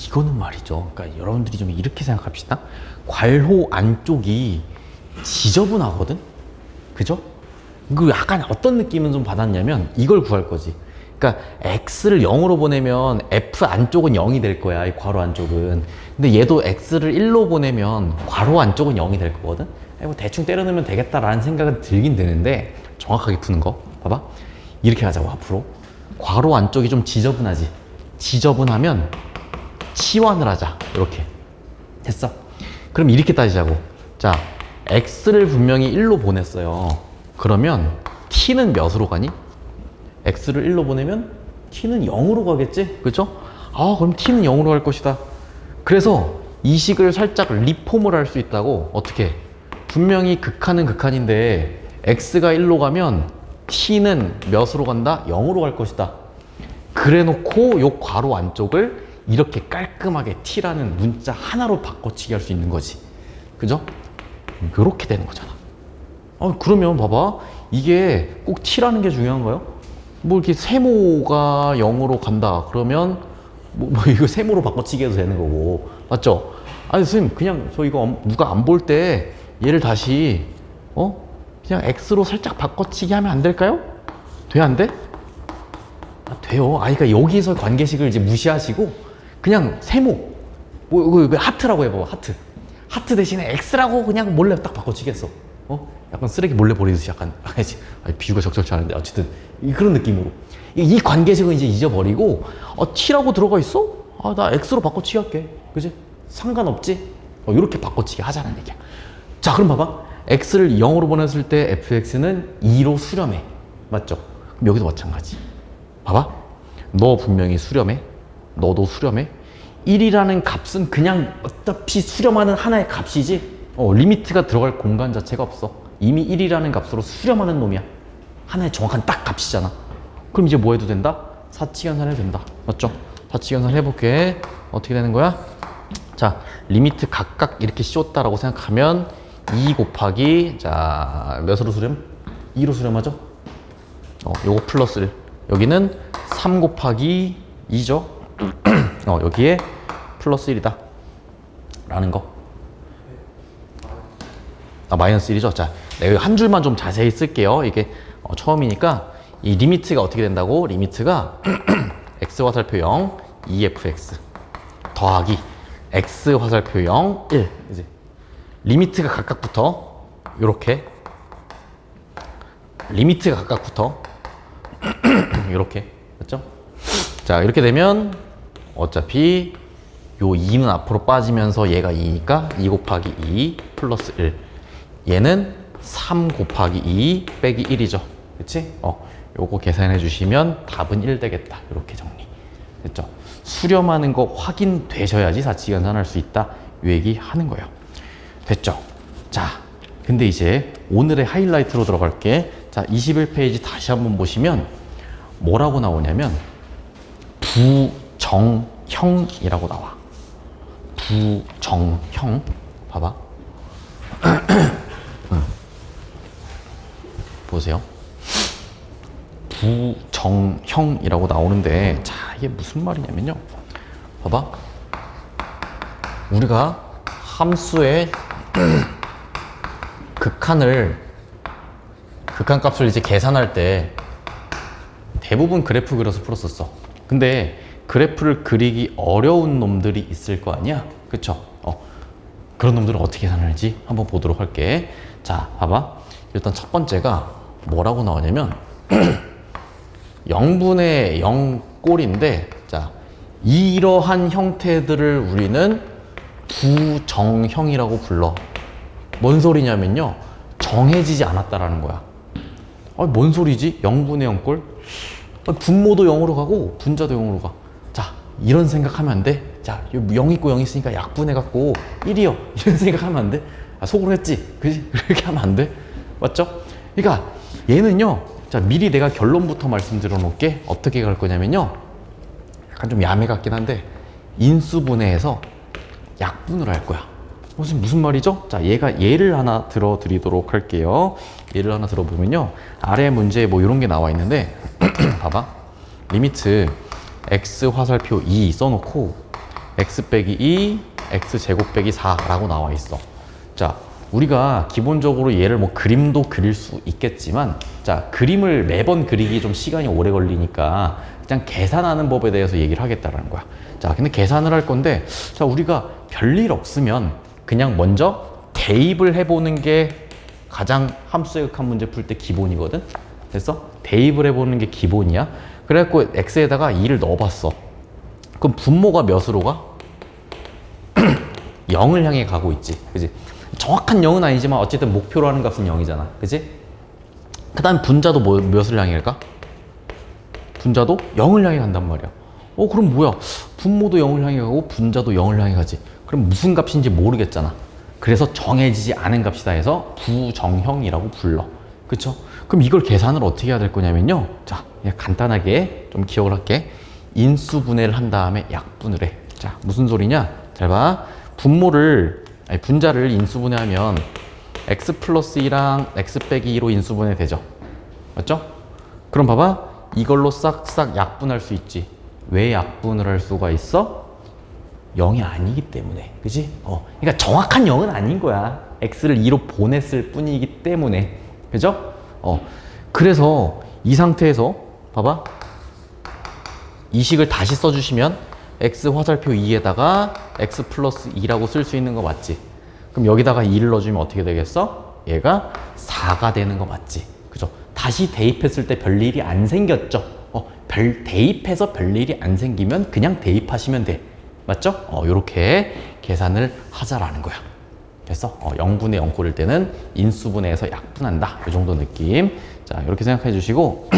이거는 말이죠. 그러니까 여러분들이 좀 이렇게 생각합시다. 괄호 안쪽이 지저분하거든? 그죠? 그 약간 어떤 느낌은 좀 받았냐면 이걸 구할 거지. 그러니까 x를 0으로 보내면 f 안쪽은 0이 될 거야. 이 괄호 안쪽은. 근데 얘도 x를 1로 보내면 괄호 안쪽은 0이 될 거거든? 뭐 대충 때려 넣으면 되겠다라는 생각은 들긴 드는데 정확하게 푸는 거 봐봐. 이렇게 하자고. 앞으로 괄호 안쪽이 좀 지저분하지. 지저분하면 치환을 하자. 이렇게. 됐어? 그럼 이렇게 따지자고. 자, x를 분명히 1로 보냈어요. 그러면 t는 몇으로 가니? x를 1로 보내면 t는 0으로 가겠지? 그죠? 그럼 t는 0으로 갈 것이다. 그래서 이 식을 살짝 리폼을 할 수 있다고. 어떻게? 분명히 극한은 극한인데 x가 1로 가면 t는 몇으로 간다? 0으로 갈 것이다. 그래 놓고 요 괄호 안쪽을 이렇게 깔끔하게 t라는 문자 하나로 바꿔치기 할 수 있는 거지. 그죠? 요렇게 되는 거잖아. 그러면 봐봐. 이게 꼭 t라는 게 중요한가요? 뭐 이렇게 세모가 0으로 간다. 그러면 뭐 이거 세모로 바꿔치기 해도 되는 거고. 맞죠? 선생님 그냥 저 이거 누가 안 볼 때 얘를 다시 그냥 x로 살짝 바꿔치기 하면 안 될까요? 돼, 안 돼? 돼요. 그러니까 여기서 관계식을 이제 무시하시고 그냥 세모, 이거 하트라고 해봐. 하트 대신에 x라고 그냥 몰래 딱 바꿔치겠어. 약간 쓰레기 몰래 버리듯이 약간 비유가 적절치 않은데 어쨌든 그런 느낌으로 이 관계식은 이제 잊어버리고 t라고 들어가 있어? 나 x로 바꿔치기 할게. 그지? 상관없지? 이렇게 바꿔치기 하자는 얘기야. 자, 그럼 봐봐. x를 0으로 보냈을 때 fx는 2로 수렴해. 맞죠? 그럼 여기도 마찬가지. 봐봐. 너 분명히 수렴해. 너도 수렴해. 1이라는 값은 그냥 어차피 수렴하는 하나의 값이지 리미트가 들어갈 공간 자체가 없어. 이미 1이라는 값으로 수렴하는 놈이야. 하나의 정확한 딱 값이잖아. 그럼 이제 뭐 해도 된다? 사치 계산해도 된다. 맞죠? 사치 계산 해볼게. 어떻게 되는 거야? 자, 리미트 각각 이렇게 씌웠다라고 생각하면 2 곱하기 자 몇으로 수렴? 2로 수렴하죠? 요거 플러스 1. 여기는 3 곱하기 2죠? 여기에 플러스 1이다 라는 거. 마이너스 1이죠? 자, 내가 한 줄만 좀 자세히 쓸게요. 이게 처음이니까 이 리미트가 어떻게 된다고? 리미트가 x 화살표 0 2fx 더하기 x 화살표 0 1 이제 리미트가 각각부터 요렇게 리미트가 각각부터 요렇게 맞죠? 자, 이렇게 되면 어차피 요 2는 앞으로 빠지면서 얘가 2니까 2 곱하기 2 플러스 1. 얘는 3 곱하기 2 빼기 1이죠. 그치? 요거 계산해 주시면 답은 1 되겠다. 이렇게 정리. 됐죠? 수렴하는 거 확인되셔야지 사치 계산할 수 있다. 이 얘기 하는 거예요. 됐죠? 자, 근데 이제 오늘의 하이라이트로 들어갈게. 자, 21페이지 다시 한번 보시면 뭐라고 나오냐면 부정형이라고 나와. 부정형. 봐봐. 보세요. 부정형이라고 나오는데 자, 이게 무슨 말이냐면요. 봐봐. 우리가 함수의 극한값을 이제 계산할 때 대부분 그래프 그려서 풀었었어. 근데 그래프를 그리기 어려운 놈들이 있을 거 아니야? 그쵸? 그런 놈들은 어떻게 계산하는지 한번 보도록 할게. 자, 봐봐. 일단 첫 번째가 뭐라고 나오냐면 0분의 0 꼴인데 자, 이러한 형태들을 우리는 부정형이라고 불러. 뭔 소리냐면요, 정해지지 않았다라는 거야. 뭔 소리지? 0분의 0 꼴? 분모도 0으로 가고 분자도 0으로 가. 자, 이런 생각하면 안 돼? 자, 0 있고 0 있으니까 약분해갖고 1이요. 이런 생각하면 안 돼? 속으로 했지? 그지? 그렇게 하면 안 돼? 맞죠? 그러니까 얘는요, 자, 미리 내가 결론부터 말씀드려 놓을게. 어떻게 갈 거냐면요, 약간 좀 야매 같긴 한데 인수분해해서 약분을 할 거야. 무슨 말이죠? 자, 예를 하나 들어드리도록 할게요. 예를 하나 들어보면요, 아래 문제에 뭐 이런 게 나와 있는데 봐봐. 리미트 x 화살표 2 써놓고 x 빼기 2 x 제곱 빼기 4라고 나와 있어. 자, 우리가 기본적으로 얘를 뭐 그림도 그릴 수 있겠지만, 자, 그림을 매번 그리기 좀 시간이 오래 걸리니까 그냥 계산하는 법에 대해서 얘기를 하겠다라는 거야. 자, 근데 계산을 할 건데, 자, 우리가 별일 없으면 그냥 먼저 대입을 해보는 게 가장 함수의 극한 문제 풀 때 기본이거든. 됐어? 대입을 해보는 게 기본이야. 그래갖고 x에다가 2를 넣어봤어. 그럼 분모가 몇으로 가? 0을 향해 가고 있지. 그지? 정확한 0은 아니지만 어쨌든 목표로 하는 값은 0이잖아. 그지? 그 다음 분자도 몇을 향해 갈까? 분자도 0을 향해 간단 말이야. 그럼 뭐야? 분모도 0을 향해 가고 분자도 0을 향해 가지. 그럼 무슨 값인지 모르겠잖아. 그래서 정해지지 않은 값이다 해서 부정형이라고 불러. 그쵸? 그럼 이걸 계산을 어떻게 해야 될 거냐면요, 자, 그냥 간단하게 좀 기억을 할게. 인수분해를 한 다음에 약분을 해. 자, 무슨 소리냐? 잘 봐. 분자를 인수분해하면 x 플러스 2랑 x 빼기 2로 인수분해 되죠. 맞죠? 그럼 봐봐. 이걸로 싹싹 약분할 수 있지. 왜 약분을 할 수가 있어? 0이 아니기 때문에. 그지? 그러니까 정확한 0은 아닌 거야. x를 2로 보냈을 뿐이기 때문에. 그죠? 그래서 이 상태에서 봐봐. 이 식을 다시 써주시면 x 화살표 2에다가 x 플러스 2라고 쓸 수 있는 거 맞지? 그럼 여기다가 2를 넣어주면 어떻게 되겠어? 얘가 4가 되는 거 맞지? 그죠? 다시 대입했을 때 별일이 안 생겼죠? 대입해서 별일이 안 생기면 그냥 대입하시면 돼. 맞죠? 요렇게 계산을 하자라는 거야. 됐어? 0분의 0 꼴일 때는 인수분해해서 약분한다. 이 정도 느낌. 자, 이렇게 생각해 주시고.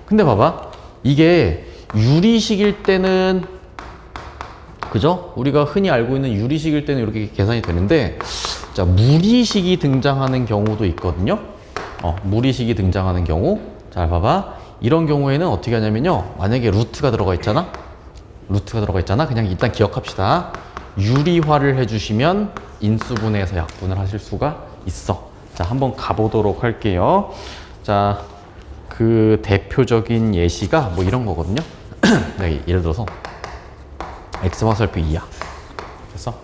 근데 봐봐. 이게 유리식일 때는 그죠? 우리가 흔히 알고 있는 유리식일 때는 이렇게 계산이 되는데, 자, 무리식이 등장하는 경우도 있거든요. 무리식이 등장하는 경우. 잘 봐봐. 이런 경우에는 어떻게 하냐면요. 만약에 루트가 들어가 있잖아. 그냥 일단 기억합시다. 유리화를 해주시면 인수분해에서 약분을 하실 수가 있어. 자, 한번 가보도록 할게요. 자, 그 대표적인 예시가 뭐 이런 거거든요. 네, 예를 들어서 x 화살표 2야. 됐어?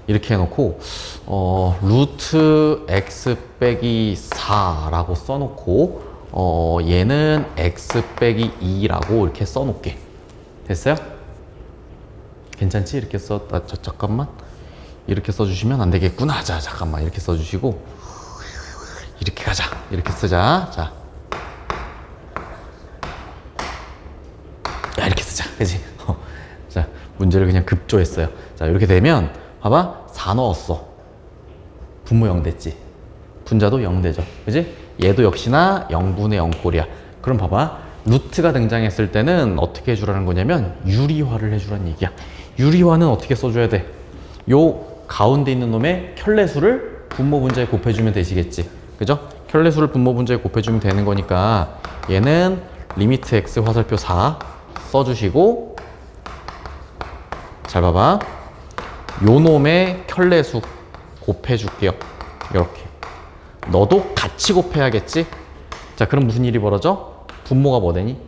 이렇게 해놓고 루트 x 빼기 4라고 써놓고 얘는 x 빼기 2라고 이렇게 써놓게. 됐어요? 괜찮지? 이렇게 잠깐만. 이렇게 써주시면 안 되겠구나. 자, 잠깐만. 이렇게 써주시고 이렇게 가자. 이렇게 쓰자. 자, 이렇게 쓰자. 그지? 자, 문제를 그냥 급조했어요. 자, 이렇게 되면 봐봐. 4 넣었어. 분모 0 됐지? 분자도 0 되죠. 그지? 얘도 역시나 0분의 0꼴이야. 그럼 봐봐. 루트가 등장했을 때는 어떻게 해주라는 거냐면 유리화를 해주라는 얘기야. 유리화는 어떻게 써줘야 돼? 요 가운데 있는 놈의 켤레수를 분모 분자에 곱해주면 되시겠지. 그죠? 켤레수를 분모 분자에 곱해주면 되는 거니까 얘는 리미트 x 화살표 4 써주시고, 잘 봐봐. 요 놈의 켤레수 곱해줄게요. 이렇게. 너도 같이 곱해야겠지? 자, 그럼 무슨 일이 벌어져? 분모가 뭐 되니?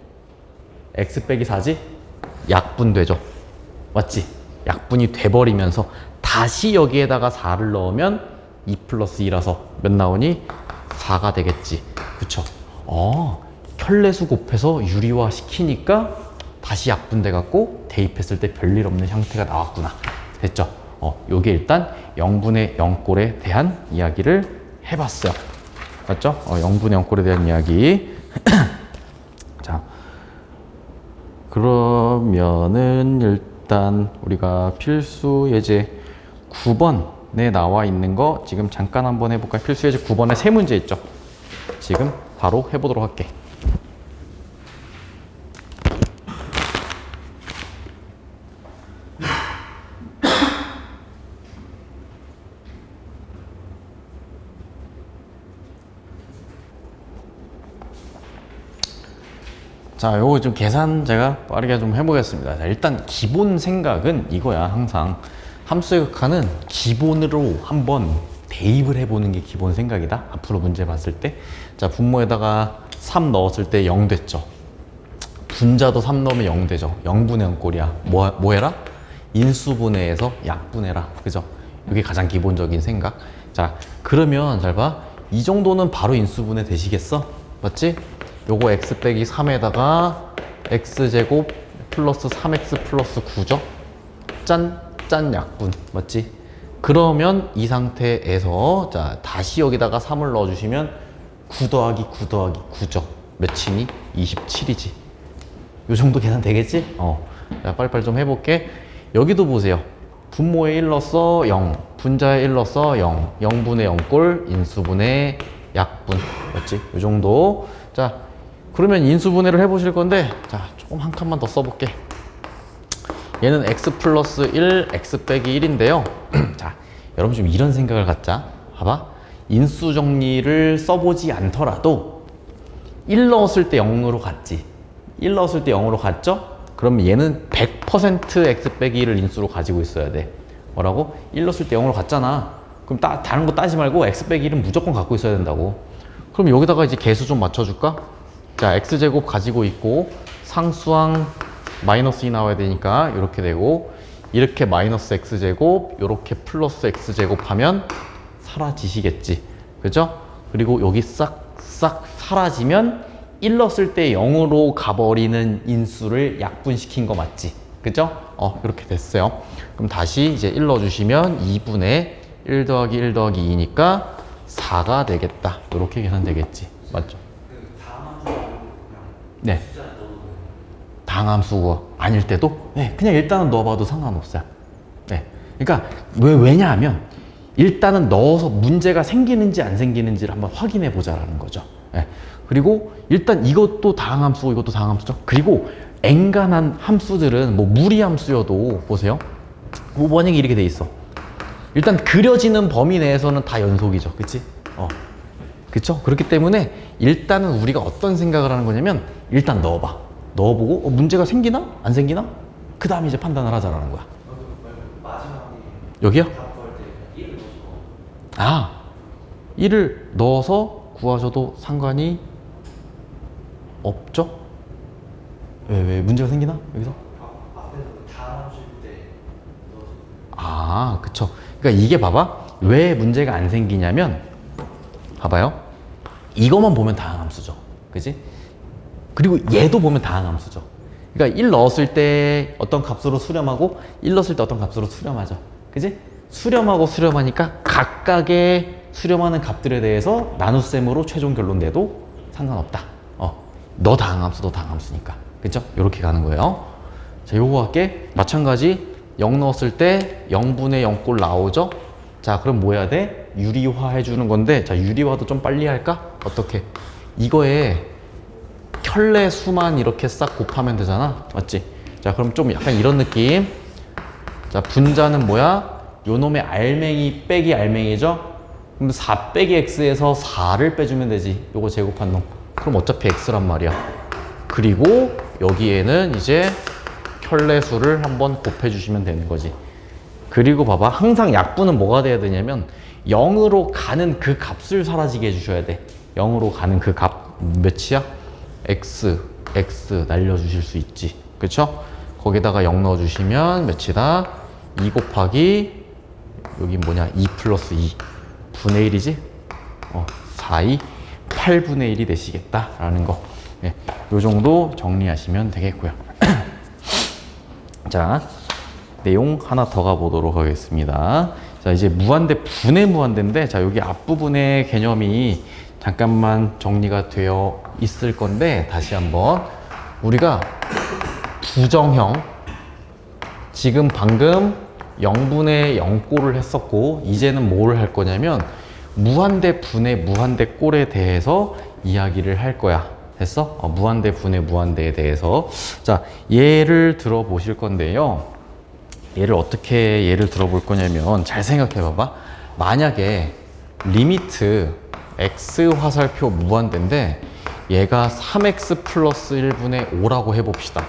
x 빼기 4지? 약분되죠. 맞지? 약분이 돼버리면서 다시 여기에다가 4를 넣으면 2 플러스 2라서 몇 나오니? 4가 되겠지. 그쵸? 켤레수 곱해서 유리화 시키니까 다시 약분돼 갖고 대입했을 때 별일 없는 형태가 나왔구나. 됐죠? 요게 일단 0분의 0꼴에 대한 이야기를 해봤어요. 맞죠? 0분의 0꼴에 대한 이야기. 자, 그러면은 일단 우리가 필수 예제 9번에 나와 있는 거 지금 잠깐 한번 해볼까요? 필수 예제 9번에 세 문제 있죠? 지금 바로 해보도록 할게. 자, 요거 좀 계산 제가 빠르게 좀 해보겠습니다. 자, 일단 기본 생각은 이거야. 항상 함수의 극한은 기본으로 한번 대입을 해보는 게 기본 생각이다. 앞으로 문제 봤을 때. 자, 분모에다가 3 넣었을 때 0 됐죠. 분자도 3 넣으면 0 되죠. 0분의 0꼴이야. 뭐 해라? 인수분해해서 약분해라. 그죠? 이게 가장 기본적인 생각. 자, 그러면 잘 봐. 이 정도는 바로 인수분해 되시겠어? 맞지? 요거 x 빼기 3에다가 x제곱 플러스 3x 플러스 9죠? 짠 약분. 맞지? 그러면 이 상태에서 자, 다시 여기다가 3을 넣어주시면 9 더하기 9 더하기 9죠. 몇이니? 27이지. 요 정도 계산 되겠지? 자, 빨리빨리 좀 해볼게. 여기도 보세요. 분모에 1 넣었어 0, 분자에 1 넣었어 0, 0분의 0꼴 인수분해 약분. 맞지? 요 정도. 자, 그러면 인수분해를 해보실 건데, 자, 조금 한 칸만 더 써볼게. 얘는 x 플러스 1, x 빼기 1인데요. 자, 여러분 좀 이런 생각을 갖자. 봐봐. 인수 정리를 써보지 않더라도 1 넣었을 때 0으로 갔지. 1 넣었을 때 0으로 갔죠? 그러면 얘는 100% x 빼기 1을 인수로 가지고 있어야 돼. 뭐라고? 1 넣었을 때 0으로 갔잖아. 그럼 다른 거 따지 말고 x 빼기 1은 무조건 갖고 있어야 된다고. 그럼 여기다가 이제 개수 좀 맞춰줄까? 자, x제곱 가지고 있고 상수항 마이너스 2 나와야 되니까 이렇게 되고, 이렇게 마이너스 x제곱, 이렇게 플러스 x제곱 하면 사라지시겠지. 그죠? 그리고 여기 싹 사라지면 1 넣었을 때 0으로 가버리는 인수를 약분시킨 거 맞지? 그죠? 이렇게 됐어요. 그럼 다시 이제 1 넣어주시면 2분의 1 더하기 1 더하기 2니까 4가 되겠다. 이렇게 계산되겠지. 맞죠? 네. 당함수 아닐 때도 네, 그냥 일단은 넣어봐도 상관없어요. 네. 그러니까 왜냐하면 일단은 넣어서 문제가 생기는지 안 생기는지를 한번 확인해 보자라는 거죠. 네. 그리고 일단 이것도 다항함수고 이것도 다항함수죠. 그리고 엔간한 함수들은 뭐 무리함수여도 보세요. 만약에 이렇게 돼 있어. 일단 그려지는 범위 내에서는 다 연속이죠. 그치? 그쵸? 그렇기 때문에 일단은 우리가 어떤 생각을 하는 거냐면 일단 넣어봐. 넣어보고 문제가 생기나? 안 생기나? 그 다음에 이제 판단을 하자라는 거야. 여기요? 1을 넣어서 구하셔도 상관이 없죠? 왜 문제가 생기나? 여기서? 그쵸. 그러니까 이게 봐봐. 왜 문제가 안 생기냐면 봐봐요. 이것만 보면 다항함수죠. 그지? 그리고 얘도 보면 다항함수죠. 그러니까 1 넣었을 때 어떤 값으로 수렴하고 1 넣었을 때 어떤 값으로 수렴하죠. 그지? 수렴하고 수렴하니까 각각의 수렴하는 값들에 대해서 나눗셈으로 최종 결론 내도 상관없다. 너 다항함수, 너 다항함수니까. 그죠? 이렇게 가는 거예요. 자, 요거 할게. 마찬가지 0 넣었을 때 0분의 0꼴 나오죠? 자, 그럼 뭐 해야 돼? 유리화 해주는 건데, 자, 유리화도 좀 빨리 할까? 어떻게? 이거에 켤레 수만 이렇게 싹 곱하면 되잖아. 맞지? 자, 그럼 좀 약간 이런 느낌. 자, 분자는 뭐야? 요놈의 알맹이 빼기 알맹이죠? 그럼 4 빼기 x에서 4를 빼주면 되지. 요거 제곱한 놈. 그럼 어차피 x란 말이야. 그리고 여기에는 이제 켤레 수를 한번 곱해주시면 되는 거지. 그리고 봐봐. 항상 약분은 뭐가 돼야 되냐면 0으로 가는 그 값을 사라지게 해주셔야 돼. 0으로 가는 그 값 몇이야? x 날려주실 수 있지. 그쵸? 거기다가 0 넣어주시면 몇이다? 2 곱하기 여기 뭐냐? 2 플러스 2 분의 1이지? 4, 2 8분의 1이 되시겠다 라는 거. 네, 요 정도 정리하시면 되겠고요. 자, 내용 하나 더 가보도록 하겠습니다. 자, 이제 무한대, 분의 무한대인데, 자, 여기 앞부분의 개념이 잠깐만 정리가 되어 있을 건데, 다시 한번. 우리가 부정형, 지금 방금 0분의 0꼴을 했었고, 이제는 뭘 할 거냐면, 무한대, 분의, 무한대 꼴에 대해서 이야기를 할 거야. 됐어? 무한대, 분의, 무한대에 대해서. 자, 예를 들어 보실 건데요. 얘를 어떻게 예를 들어볼 거냐면 잘 생각해 봐봐. 만약에 리미트 x 화살표 무한대인데 얘가 3x 플러스 1분의 5라고 해봅시다.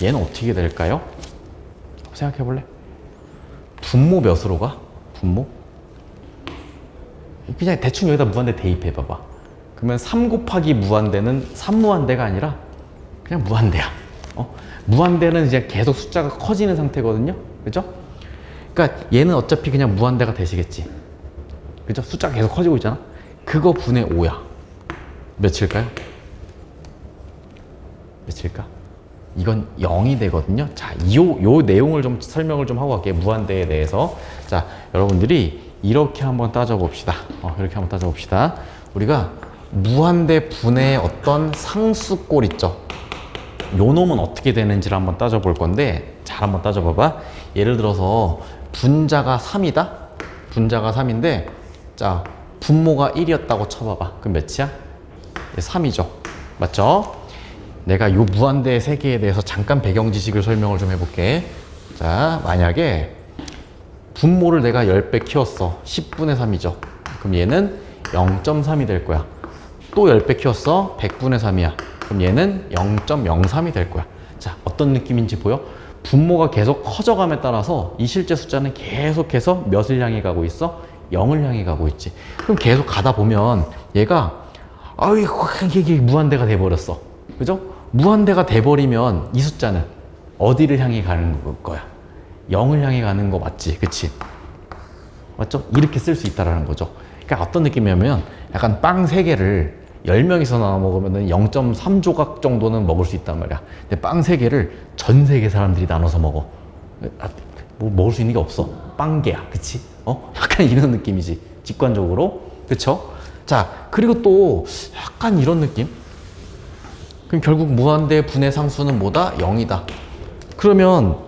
얘는 어떻게 될까요? 생각해 볼래? 분모 몇으로 가? 분모? 그냥 대충 여기다 무한대 대입해 봐봐. 그러면 3 곱하기 무한대는 3무한대가 아니라 그냥 무한대야. 무한대는 이제 계속 숫자가 커지는 상태거든요. 그죠? 그러니까 얘는 어차피 그냥 무한대가 되시겠지. 그죠? 숫자가 계속 커지고 있잖아. 그거 분의 5야. 몇일까요? 몇일까? 이건 0이 되거든요. 자, 요 내용을 좀 설명을 좀 하고 갈게요. 무한대에 대해서. 자, 여러분들이 이렇게 한번 따져봅시다. 이렇게 한번 따져봅시다. 우리가 무한대 분의 어떤 상수꼴 있죠? 요 놈은 어떻게 되는지를 한번 따져볼 건데, 잘 한번 따져봐봐. 예를 들어서 분자가 3이다? 분자가 3인데, 자, 분모가 1이었다고 쳐봐봐. 그럼 몇이야? 3이죠. 맞죠? 내가 요 무한대 세계에 대해서 잠깐 배경 지식을 설명을 좀 해볼게. 자, 만약에 분모를 내가 10배 키웠어. 10분의 3이죠. 그럼 얘는 0.3이 될 거야. 또 10배 키웠어. 100분의 3이야. 그럼 얘는 0.03이 될 거야. 자, 어떤 느낌인지 보여? 분모가 계속 커져감에 따라서 이 실제 숫자는 계속해서 몇을 향해 가고 있어? 0을 향해 가고 있지. 그럼 계속 가다 보면 얘가 이게 무한대가 돼버렸어. 그죠? 무한대가 돼버리면 이 숫자는 어디를 향해 가는 거야? 0을 향해 가는 거 맞지? 그치? 맞죠? 이렇게 쓸 수 있다는 거죠. 그러니까 어떤 느낌이냐면 약간 빵 3개를 10명이서 나눠 먹으면 0.3조각 정도는 먹을 수 있단 말이야. 근데 빵 3개를 전 세계 사람들이 나눠서 먹어. 뭐 먹을 수 있는 게 없어. 빵개야. 그치? 약간 이런 느낌이지. 직관적으로. 그쵸? 자, 그리고 또 약간 이런 느낌? 그럼 결국 무한대 분의 상수는 뭐다? 0이다. 그러면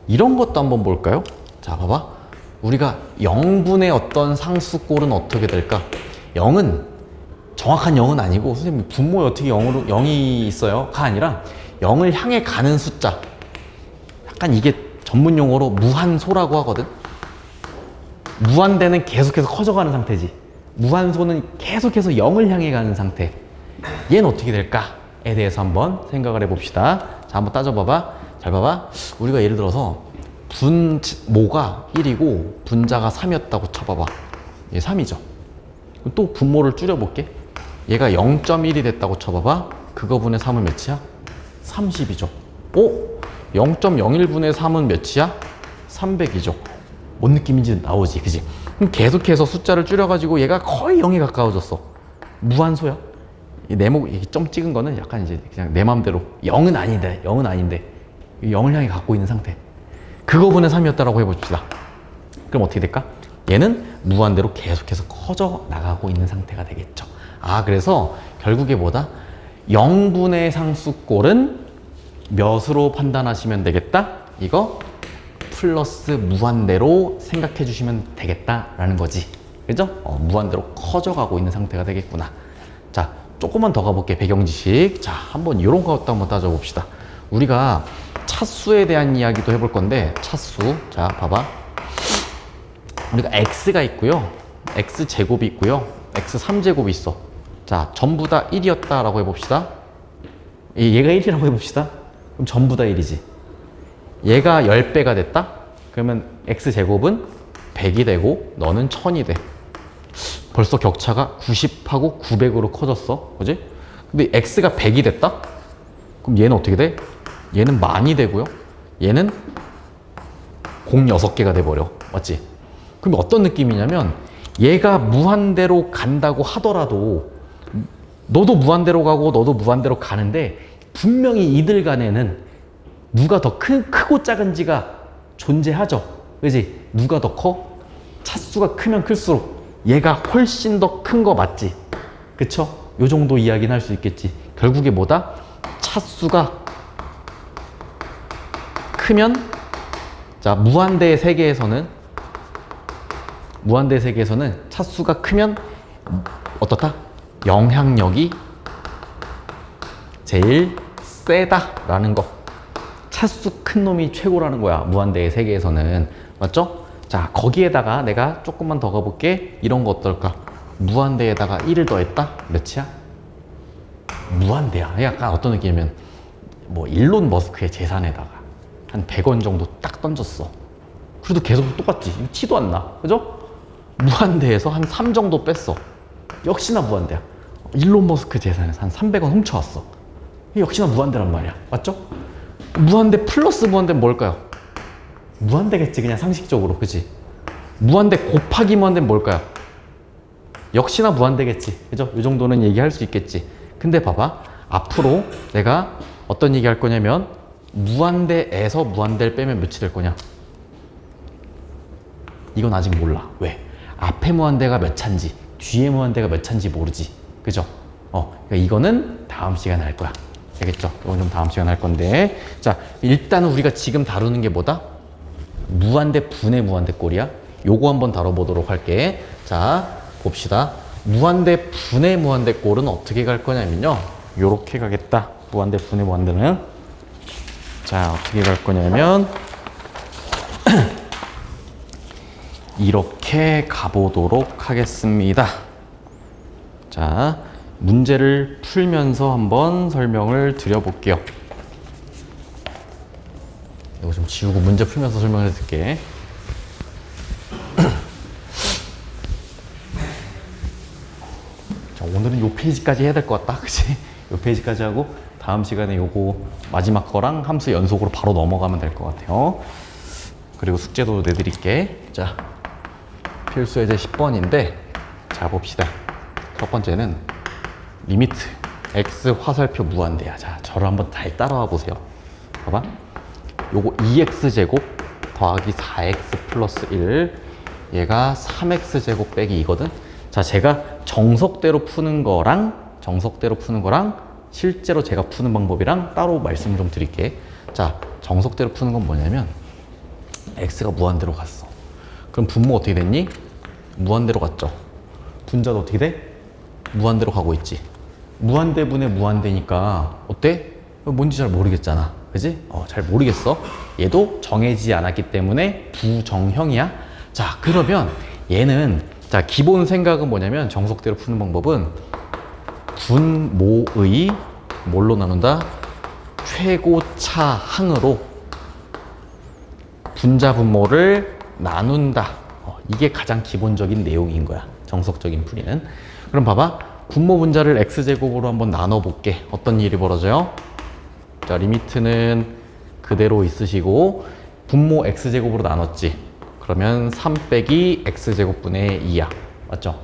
이런 것도 한번 볼까요? 자, 봐봐. 우리가 0분의 어떤 상수꼴은 어떻게 될까? 0은 정확한 0은 아니고, 선생님 분모에 어떻게 0이 있어요? 가 아니라 0을 향해 가는 숫자. 약간 이게 전문 용어로 무한소라고 하거든. 무한대는 계속해서 커져가는 상태지. 무한소는 계속해서 0을 향해 가는 상태. 얘는 어떻게 될까에 대해서 한번 생각을 해봅시다. 자, 한번 따져봐봐. 잘 봐봐. 우리가 예를 들어서 분모가 1이고 분자가 3이었다고 쳐봐봐. 얘 3이죠. 또 분모를 줄여볼게. 얘가 0.1이 됐다고 쳐봐봐. 그거분의 3은 몇이야? 30이죠. 0.01분의 3은 몇이야? 300이죠. 뭔 느낌인지 나오지, 그지? 그럼 계속해서 숫자를 줄여가지고 얘가 거의 0에 가까워졌어. 무한소야. 이 네모 점 찍은 거는 약간 이제 그냥 내 맘대로 0은 아닌데 0을 향해 갖고 있는 상태. 그거분의 3이었다라고 해봅시다. 그럼 어떻게 될까? 얘는 무한대로 계속해서 커져 나가고 있는 상태가 되겠죠. 그래서 결국에 뭐다? 0분의 상수꼴은 몇으로 판단하시면 되겠다? 이거 플러스 무한대로 생각해 주시면 되겠다라는 거지. 그죠? 무한대로 커져가고 있는 상태가 되겠구나. 자, 조금만 더 가볼게. 배경 지식. 자, 한번 이런 것도 한번 따져봅시다. 우리가 차수에 대한 이야기도 해볼 건데, 차수. 자, 봐봐. 우리가 x가 있고요. x제곱이 있고요. x3제곱이 있어. 자, 전부 다 1이었다라고 해봅시다. 얘가 1이라고 해봅시다. 그럼 전부 다 1이지. 얘가 10배가 됐다? 그러면 x제곱은 100이 되고 너는 1000이 돼. 벌써 격차가 90하고 900으로 커졌어. 그지? 근데 x가 100이 됐다? 그럼 얘는 어떻게 돼? 얘는 만이 되고요. 얘는 06개가 돼버려. 맞지? 그럼 어떤 느낌이냐면 얘가 무한대로 간다고 하더라도 너도 무한대로 가고 너도 무한대로 가는데 분명히 이들 간에는 누가 더 크고 작은지가 존재하죠. 그지? 누가 더 커? 차수가 크면 클수록 얘가 훨씬 더 큰 거 맞지? 그쵸? 요 정도 이야기는 할 수 있겠지. 결국에 뭐다? 차수가 크면, 자, 무한대의 세계에서는 차수가 크면 어떻다? 영향력이 제일 세다라는 거. 차수 큰 놈이 최고라는 거야. 무한대의 세계에서는. 맞죠? 자, 거기에다가 내가 조금만 더 가볼게. 이런 거 어떨까? 무한대에다가 1을 더했다? 몇이야? 무한대야. 약간 어떤 느낌이면 뭐 일론 머스크의 재산에다가 한 100원 정도 딱 던졌어. 그래도 계속 똑같지. 티도 안 나. 그죠? 무한대에서 한 3 정도 뺐어. 역시나 무한대야. 일론 머스크 재산에서 한 300원 훔쳐왔어. 역시나 무한대란 말이야. 맞죠? 무한대 플러스 무한대는 뭘까요? 무한대겠지, 그냥 상식적으로. 그치? 무한대 곱하기 무한대는 뭘까요? 역시나 무한대겠지. 그죠? 이 정도는 얘기할 수 있겠지. 근데 봐봐. 앞으로 내가 어떤 얘기 할 거냐면 무한대에서 무한대를 빼면 몇이 될 거냐? 이건 아직 몰라. 왜? 앞에 무한대가 몇 차인지, 뒤에 무한대가 몇 차인지 모르지. 그죠? 그러니까 이거는 다음 시간에 할 거야. 알겠죠? 이건 좀 다음 시간에 할 건데. 자, 일단은 우리가 지금 다루는 게 뭐다? 무한대 분의 무한대 꼴이야. 요거 한번 다뤄보도록 할게. 자, 봅시다. 무한대 분의 무한대 꼴은 어떻게 갈 거냐면요. 요렇게 가겠다. 무한대 분의 무한대는. 자, 어떻게 갈 거냐면 이렇게 가보도록 하겠습니다. 자, 문제를 풀면서 한번 설명을 드려볼게요. 이거 좀 지우고 문제 풀면서 설명을 해드릴게. 자, 오늘은 요 페이지까지 해야 될 것 같다. 그치? 요 페이지까지 하고 다음 시간에 요거 마지막 거랑 함수 연속으로 바로 넘어가면 될 것 같아요. 그리고 숙제도 내드릴게. 자, 필수 예제 10번인데 자, 봅시다. 첫 번째는 리미트 x 화살표 무한대야. 자, 저를 한번 잘 따라와 보세요. 봐봐. 요거 2x제곱 더하기 4x 플러스 1, 얘가 3x제곱 빼기 2거든. 자, 제가 정석대로 푸는 거랑 실제로 제가 푸는 방법이랑 따로 말씀을 좀 드릴게. 자, 정석대로 푸는 건 뭐냐면 x가 무한대로 갔어. 그럼 분모 어떻게 됐니? 무한대로 갔죠. 분자도 어떻게 돼? 무한대로 가고 있지. 무한대분의 무한대니까 어때? 뭔지 잘 모르겠잖아. 그지? 잘 모르겠어. 얘도 정해지지 않았기 때문에 부정형이야. 자, 그러면 얘는, 자, 기본 생각은 뭐냐면, 정석대로 푸는 방법은 분모의 뭘로 나눈다? 최고차항으로 분자 분모를 나눈다. 이게 가장 기본적인 내용인 거야. 정석적인 풀이는. 그럼 봐봐. 분모 분자를 x제곱으로 한번 나눠볼게. 어떤 일이 벌어져요? 자, 리미트는 그대로 있으시고 분모 x제곱으로 나눴지. 그러면 3 빼기 x제곱분의 2야. 맞죠?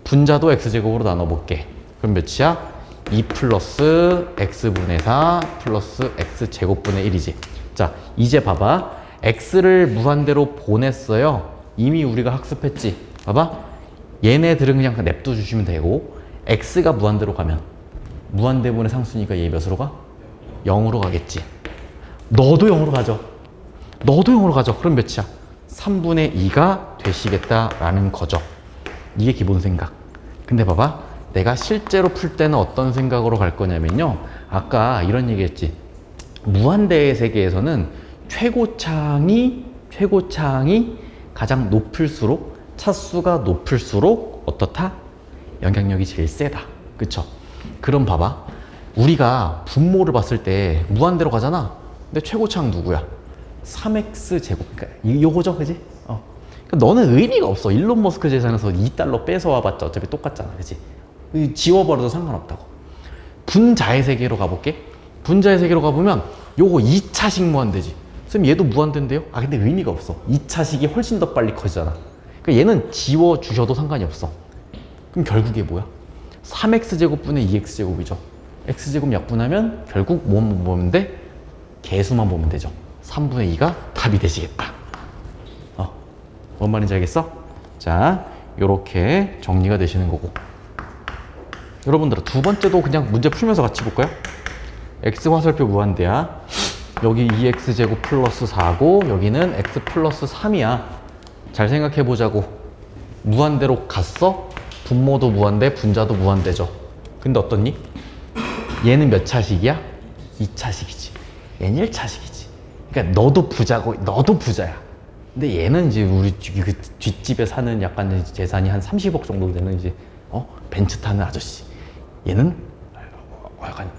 분자도 x제곱으로 나눠볼게. 그럼 몇이야? 2 플러스 x분의 4 플러스 x제곱분의 1이지. 자, 이제 봐봐. x를 무한대로 보냈어요. 이미 우리가 학습했지. 봐봐. 얘네들은 그냥 냅둬 주시면 되고, x가 무한대로 가면 무한대분의 상수니까 얘 몇으로 가? 0으로 가겠지. 너도 0으로 가죠. 너도 0으로 가죠. 그럼 몇이야? 3분의 2가 되시겠다라는 거죠. 이게 기본 생각. 근데 봐봐. 내가 실제로 풀 때는 어떤 생각으로 갈 거냐면요. 아까 이런 얘기 했지. 무한대의 세계에서는 최고차항이 가장 높을수록, 차수가 높을수록 어떻다? 영향력이 제일 세다. 그쵸? 그럼 봐봐. 우리가 분모를 봤을 때 무한대로 가잖아. 근데 최고차항 누구야? 3x제곱. 그러니까 요거죠, 그지? 그러니까 너는 의미가 없어. 일론 머스크 재산에서 2달러 뺏어와봤자 어차피 똑같잖아, 그지? 지워버려도 상관없다고. 분자의 세계로 가볼게. 분자의 세계로 가보면 요거 2차식 무한대지. 선생님 얘도 무한대인데요? 근데 의미가 없어. 2차식이 훨씬 더 빨리 커지잖아. 그러니까 얘는 지워주셔도 상관이 없어. 그럼 결국에 뭐야? 3x제곱분의 2x제곱이죠. x제곱 약분하면 결국 뭐만 보면 돼? 개수만 보면 되죠. 3분의 2가 답이 되시겠다. 뭔 말인지 알겠어? 자, 요렇게 정리가 되시는 거고. 여러분들은 두 번째도 그냥 문제 풀면서 같이 볼까요? x 화살표 무한대야. 여기 2x제곱 플러스 4고 여기는 x 플러스 3이야. 잘 생각해 보자고. 무한대로 갔어? 분모도 무한대, 분자도 무한대죠. 근데 어떻니? 얘는 몇 차식이야? 2차식이지. 얘는 1차식이지. 그러니까 너도 부자고 너도 부자야. 근데 얘는 이제 우리 그 뒷집에 사는 약간 재산이 한 30억 정도 되는 이제 벤츠 타는 아저씨. 얘는 약간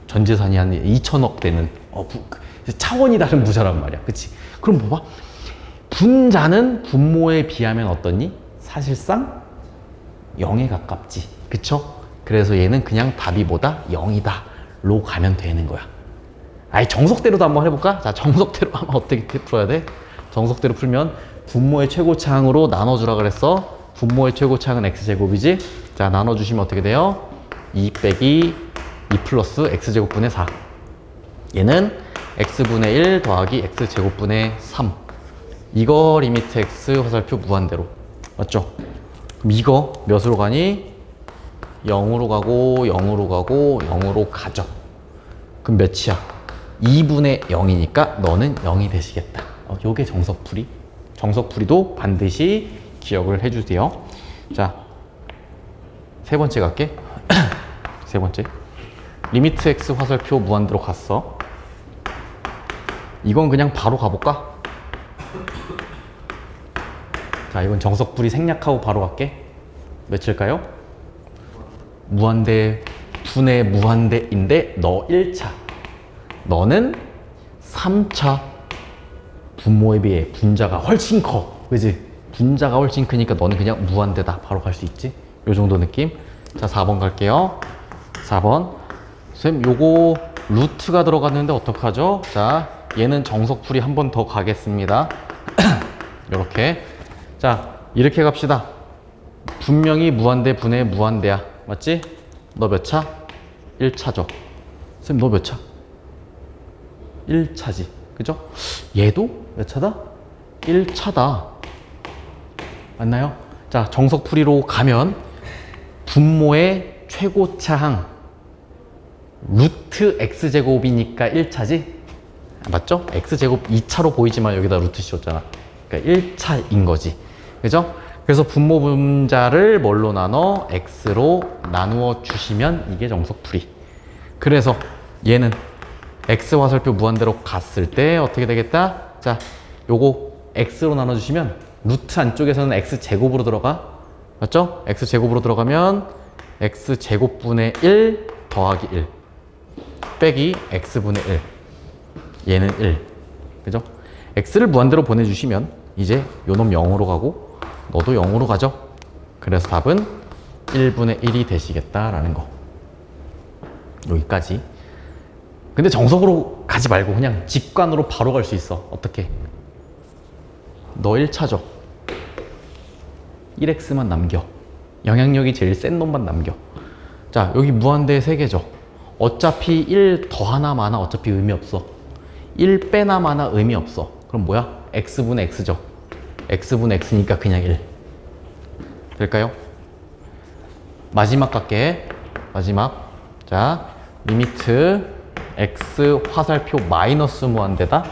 전 재산이 한 2천억 되는 차원이 다른 부자란 말이야. 그치? 그럼 봐봐. 분자는 분모에 비하면 어떻니? 사실상 0에 가깝지. 그쵸? 그래서 얘는 그냥 답이 뭐다? 0이다 로 가면 되는 거야. 정석대로도 한번 해볼까? 자, 정석대로 하면 어떻게 풀어야 돼? 정석대로 풀면 분모의 최고차항으로 나눠주라 그랬어. 분모의 최고차항은 x제곱이지. 자, 나눠주시면 어떻게 돼요? 2 빼기 2 플러스 x제곱분의 4. 얘는 x분의 1 더하기 x제곱분의 3. 이거 리미트 x 화살표 무한대로. 맞죠? 그럼 이거 몇으로 가니? 0으로 가고 0으로 가고 0으로 가죠. 그럼 몇이야? 2분의 0이니까 너는 0이 되시겠다. 요게 정석풀이. 정석풀이도 반드시 기억을 해주세요. 자, 세 번째 갈게. 세 번째. 리미트 x 화살표 무한대로 갔어. 이건 그냥 바로 가볼까? 자, 이건 정석풀이 생략하고 바로 갈게. 몇일까요? 무한대, 분의 무한대인데 너 1차. 너는 3차. 분모에 비해 분자가 훨씬 커. 그지? 분자가 훨씬 크니까 너는 그냥 무한대다. 바로 갈 수 있지? 요 정도 느낌? 자, 4번 갈게요. 4번. 선생님, 요거 루트가 들어갔는데 어떡하죠? 자, 얘는 정석풀이 한 번 더 가겠습니다. 요렇게. 자, 이렇게 갑시다. 분명히 무한대 분의 무한대야. 맞지? 너 몇 차? 1차죠. 선생님, 너 몇 차? 1차지. 그죠? 얘도 몇 차다? 1차다. 맞나요? 자, 정석풀이로 가면 분모의 최고차항 루트 x제곱이니까 1차지? 맞죠? x제곱 2차로 보이지만 여기다 루트 씌웠잖아. 그러니까 1차인 거지. 그죠? 그래서 분모 분자를 뭘로 나눠? x로 나누어 주시면 이게 정석풀이. 그래서 얘는 x 화살표 무한대로 갔을 때 어떻게 되겠다? 자, 요거 x로 나눠주시면 루트 안쪽에서는 x제곱으로 들어가. 맞죠? x제곱으로 들어가면 x제곱분의 1 더하기 1 빼기 x분의 1. 얘는 1. 그죠? x를 무한대로 보내주시면 이제 요놈 0으로 가고 너도 0으로 가죠? 그래서 답은 1분의 1이 되시겠다라는 거. 여기까지. 근데 정석으로 가지 말고 그냥 직관으로 바로 갈 수 있어. 어떻게? 너 1차죠. 1x만 남겨. 영향력이 제일 센 놈만 남겨. 자, 여기 무한대 3개죠. 어차피 1 더하나 마나 어차피 의미 없어. 1 빼나 마나 의미 없어. 그럼 뭐야? x분의 x죠. x분의 x니까 그냥 1. 될까요? 마지막 갈게. 마지막. 자, 리미트 x 화살표 마이너스 무한대다.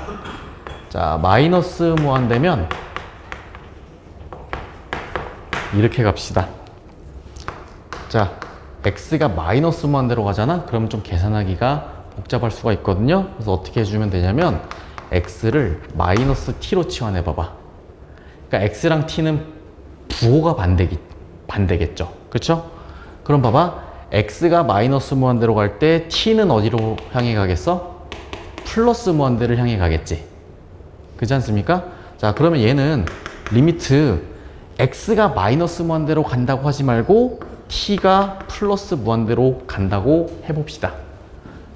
자, 마이너스 무한대면 이렇게 갑시다. 자, x가 마이너스 무한대로 가잖아? 그러면 좀 계산하기가 복잡할 수가 있거든요. 그래서 어떻게 해주면 되냐면 x를 마이너스 t로 치환해봐봐. 그러니까 x랑 t는 부호가 반대겠죠. 그쵸? 그럼 봐봐. x가 마이너스 무한대로 갈 때 t는 어디로 향해 가겠어? 플러스 무한대를 향해 가겠지. 그렇지 않습니까? 자, 그러면 얘는 리미트 x가 마이너스 무한대로 간다고 하지 말고 t가 플러스 무한대로 간다고 해봅시다.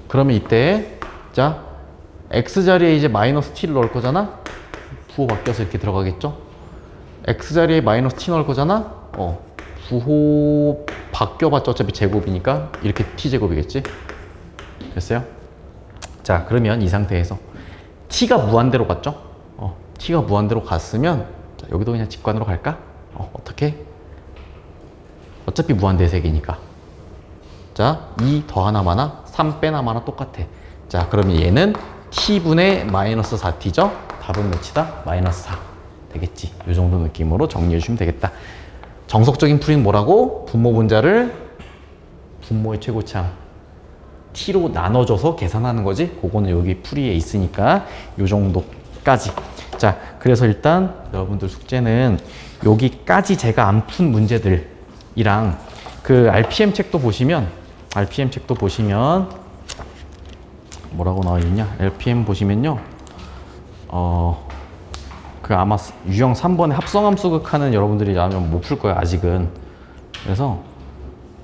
그러면 이때 자, x 자리에 이제 마이너스 t를 넣을 거잖아? 부호 바뀌어서 이렇게 들어가겠죠? x 자리에 마이너스 t 넣을 거잖아? 부호 바뀌어봤자 어차피 제곱이니까 이렇게 t제곱이겠지? 됐어요? 자, 그러면 이 상태에서 t가 무한대로 갔죠? t가 무한대로 갔으면 자, 여기도 그냥 직관으로 갈까? 어떻게? 어차피 무한대 색이니까. 자, 2 더하나 마나 3 빼나 마나 똑같아. 자, 그러면 얘는 t분의 마이너스 4t죠? 답은 몇이다? 마이너스 4 되겠지. 이 정도 느낌으로 정리해 주시면 되겠다. 정석적인 풀이는 뭐라고? 분모 분자를 분모의 최고치항 t로 나눠줘서 계산하는 거지. 그거는 여기 풀이에 있으니까 이 정도까지. 자, 그래서 일단 여러분들 숙제는 여기까지 제가 안 푼 문제들이랑 그 RPM 책도 보시면 뭐라고 나와 있냐? RPM 보시면요. 그 아마 유형 3번에 합성함수 극하는 여러분들이 아면 못 풀 거예요, 아직은. 그래서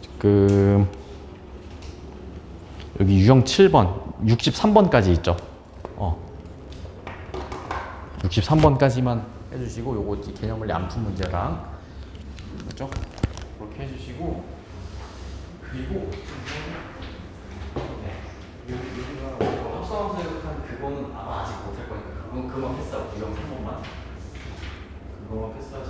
지금 여기 유형 7번, 63번까지 있죠. 63번까지만 해주시고 요거 개념을 안 푼 문제랑 그렇죠? 그렇게 해주시고 그리고 여기가 합성함수 극한 그거는 아마 아직 못할 거니까 그건 그만 패스하고 유형 3번만 그거만 패스하시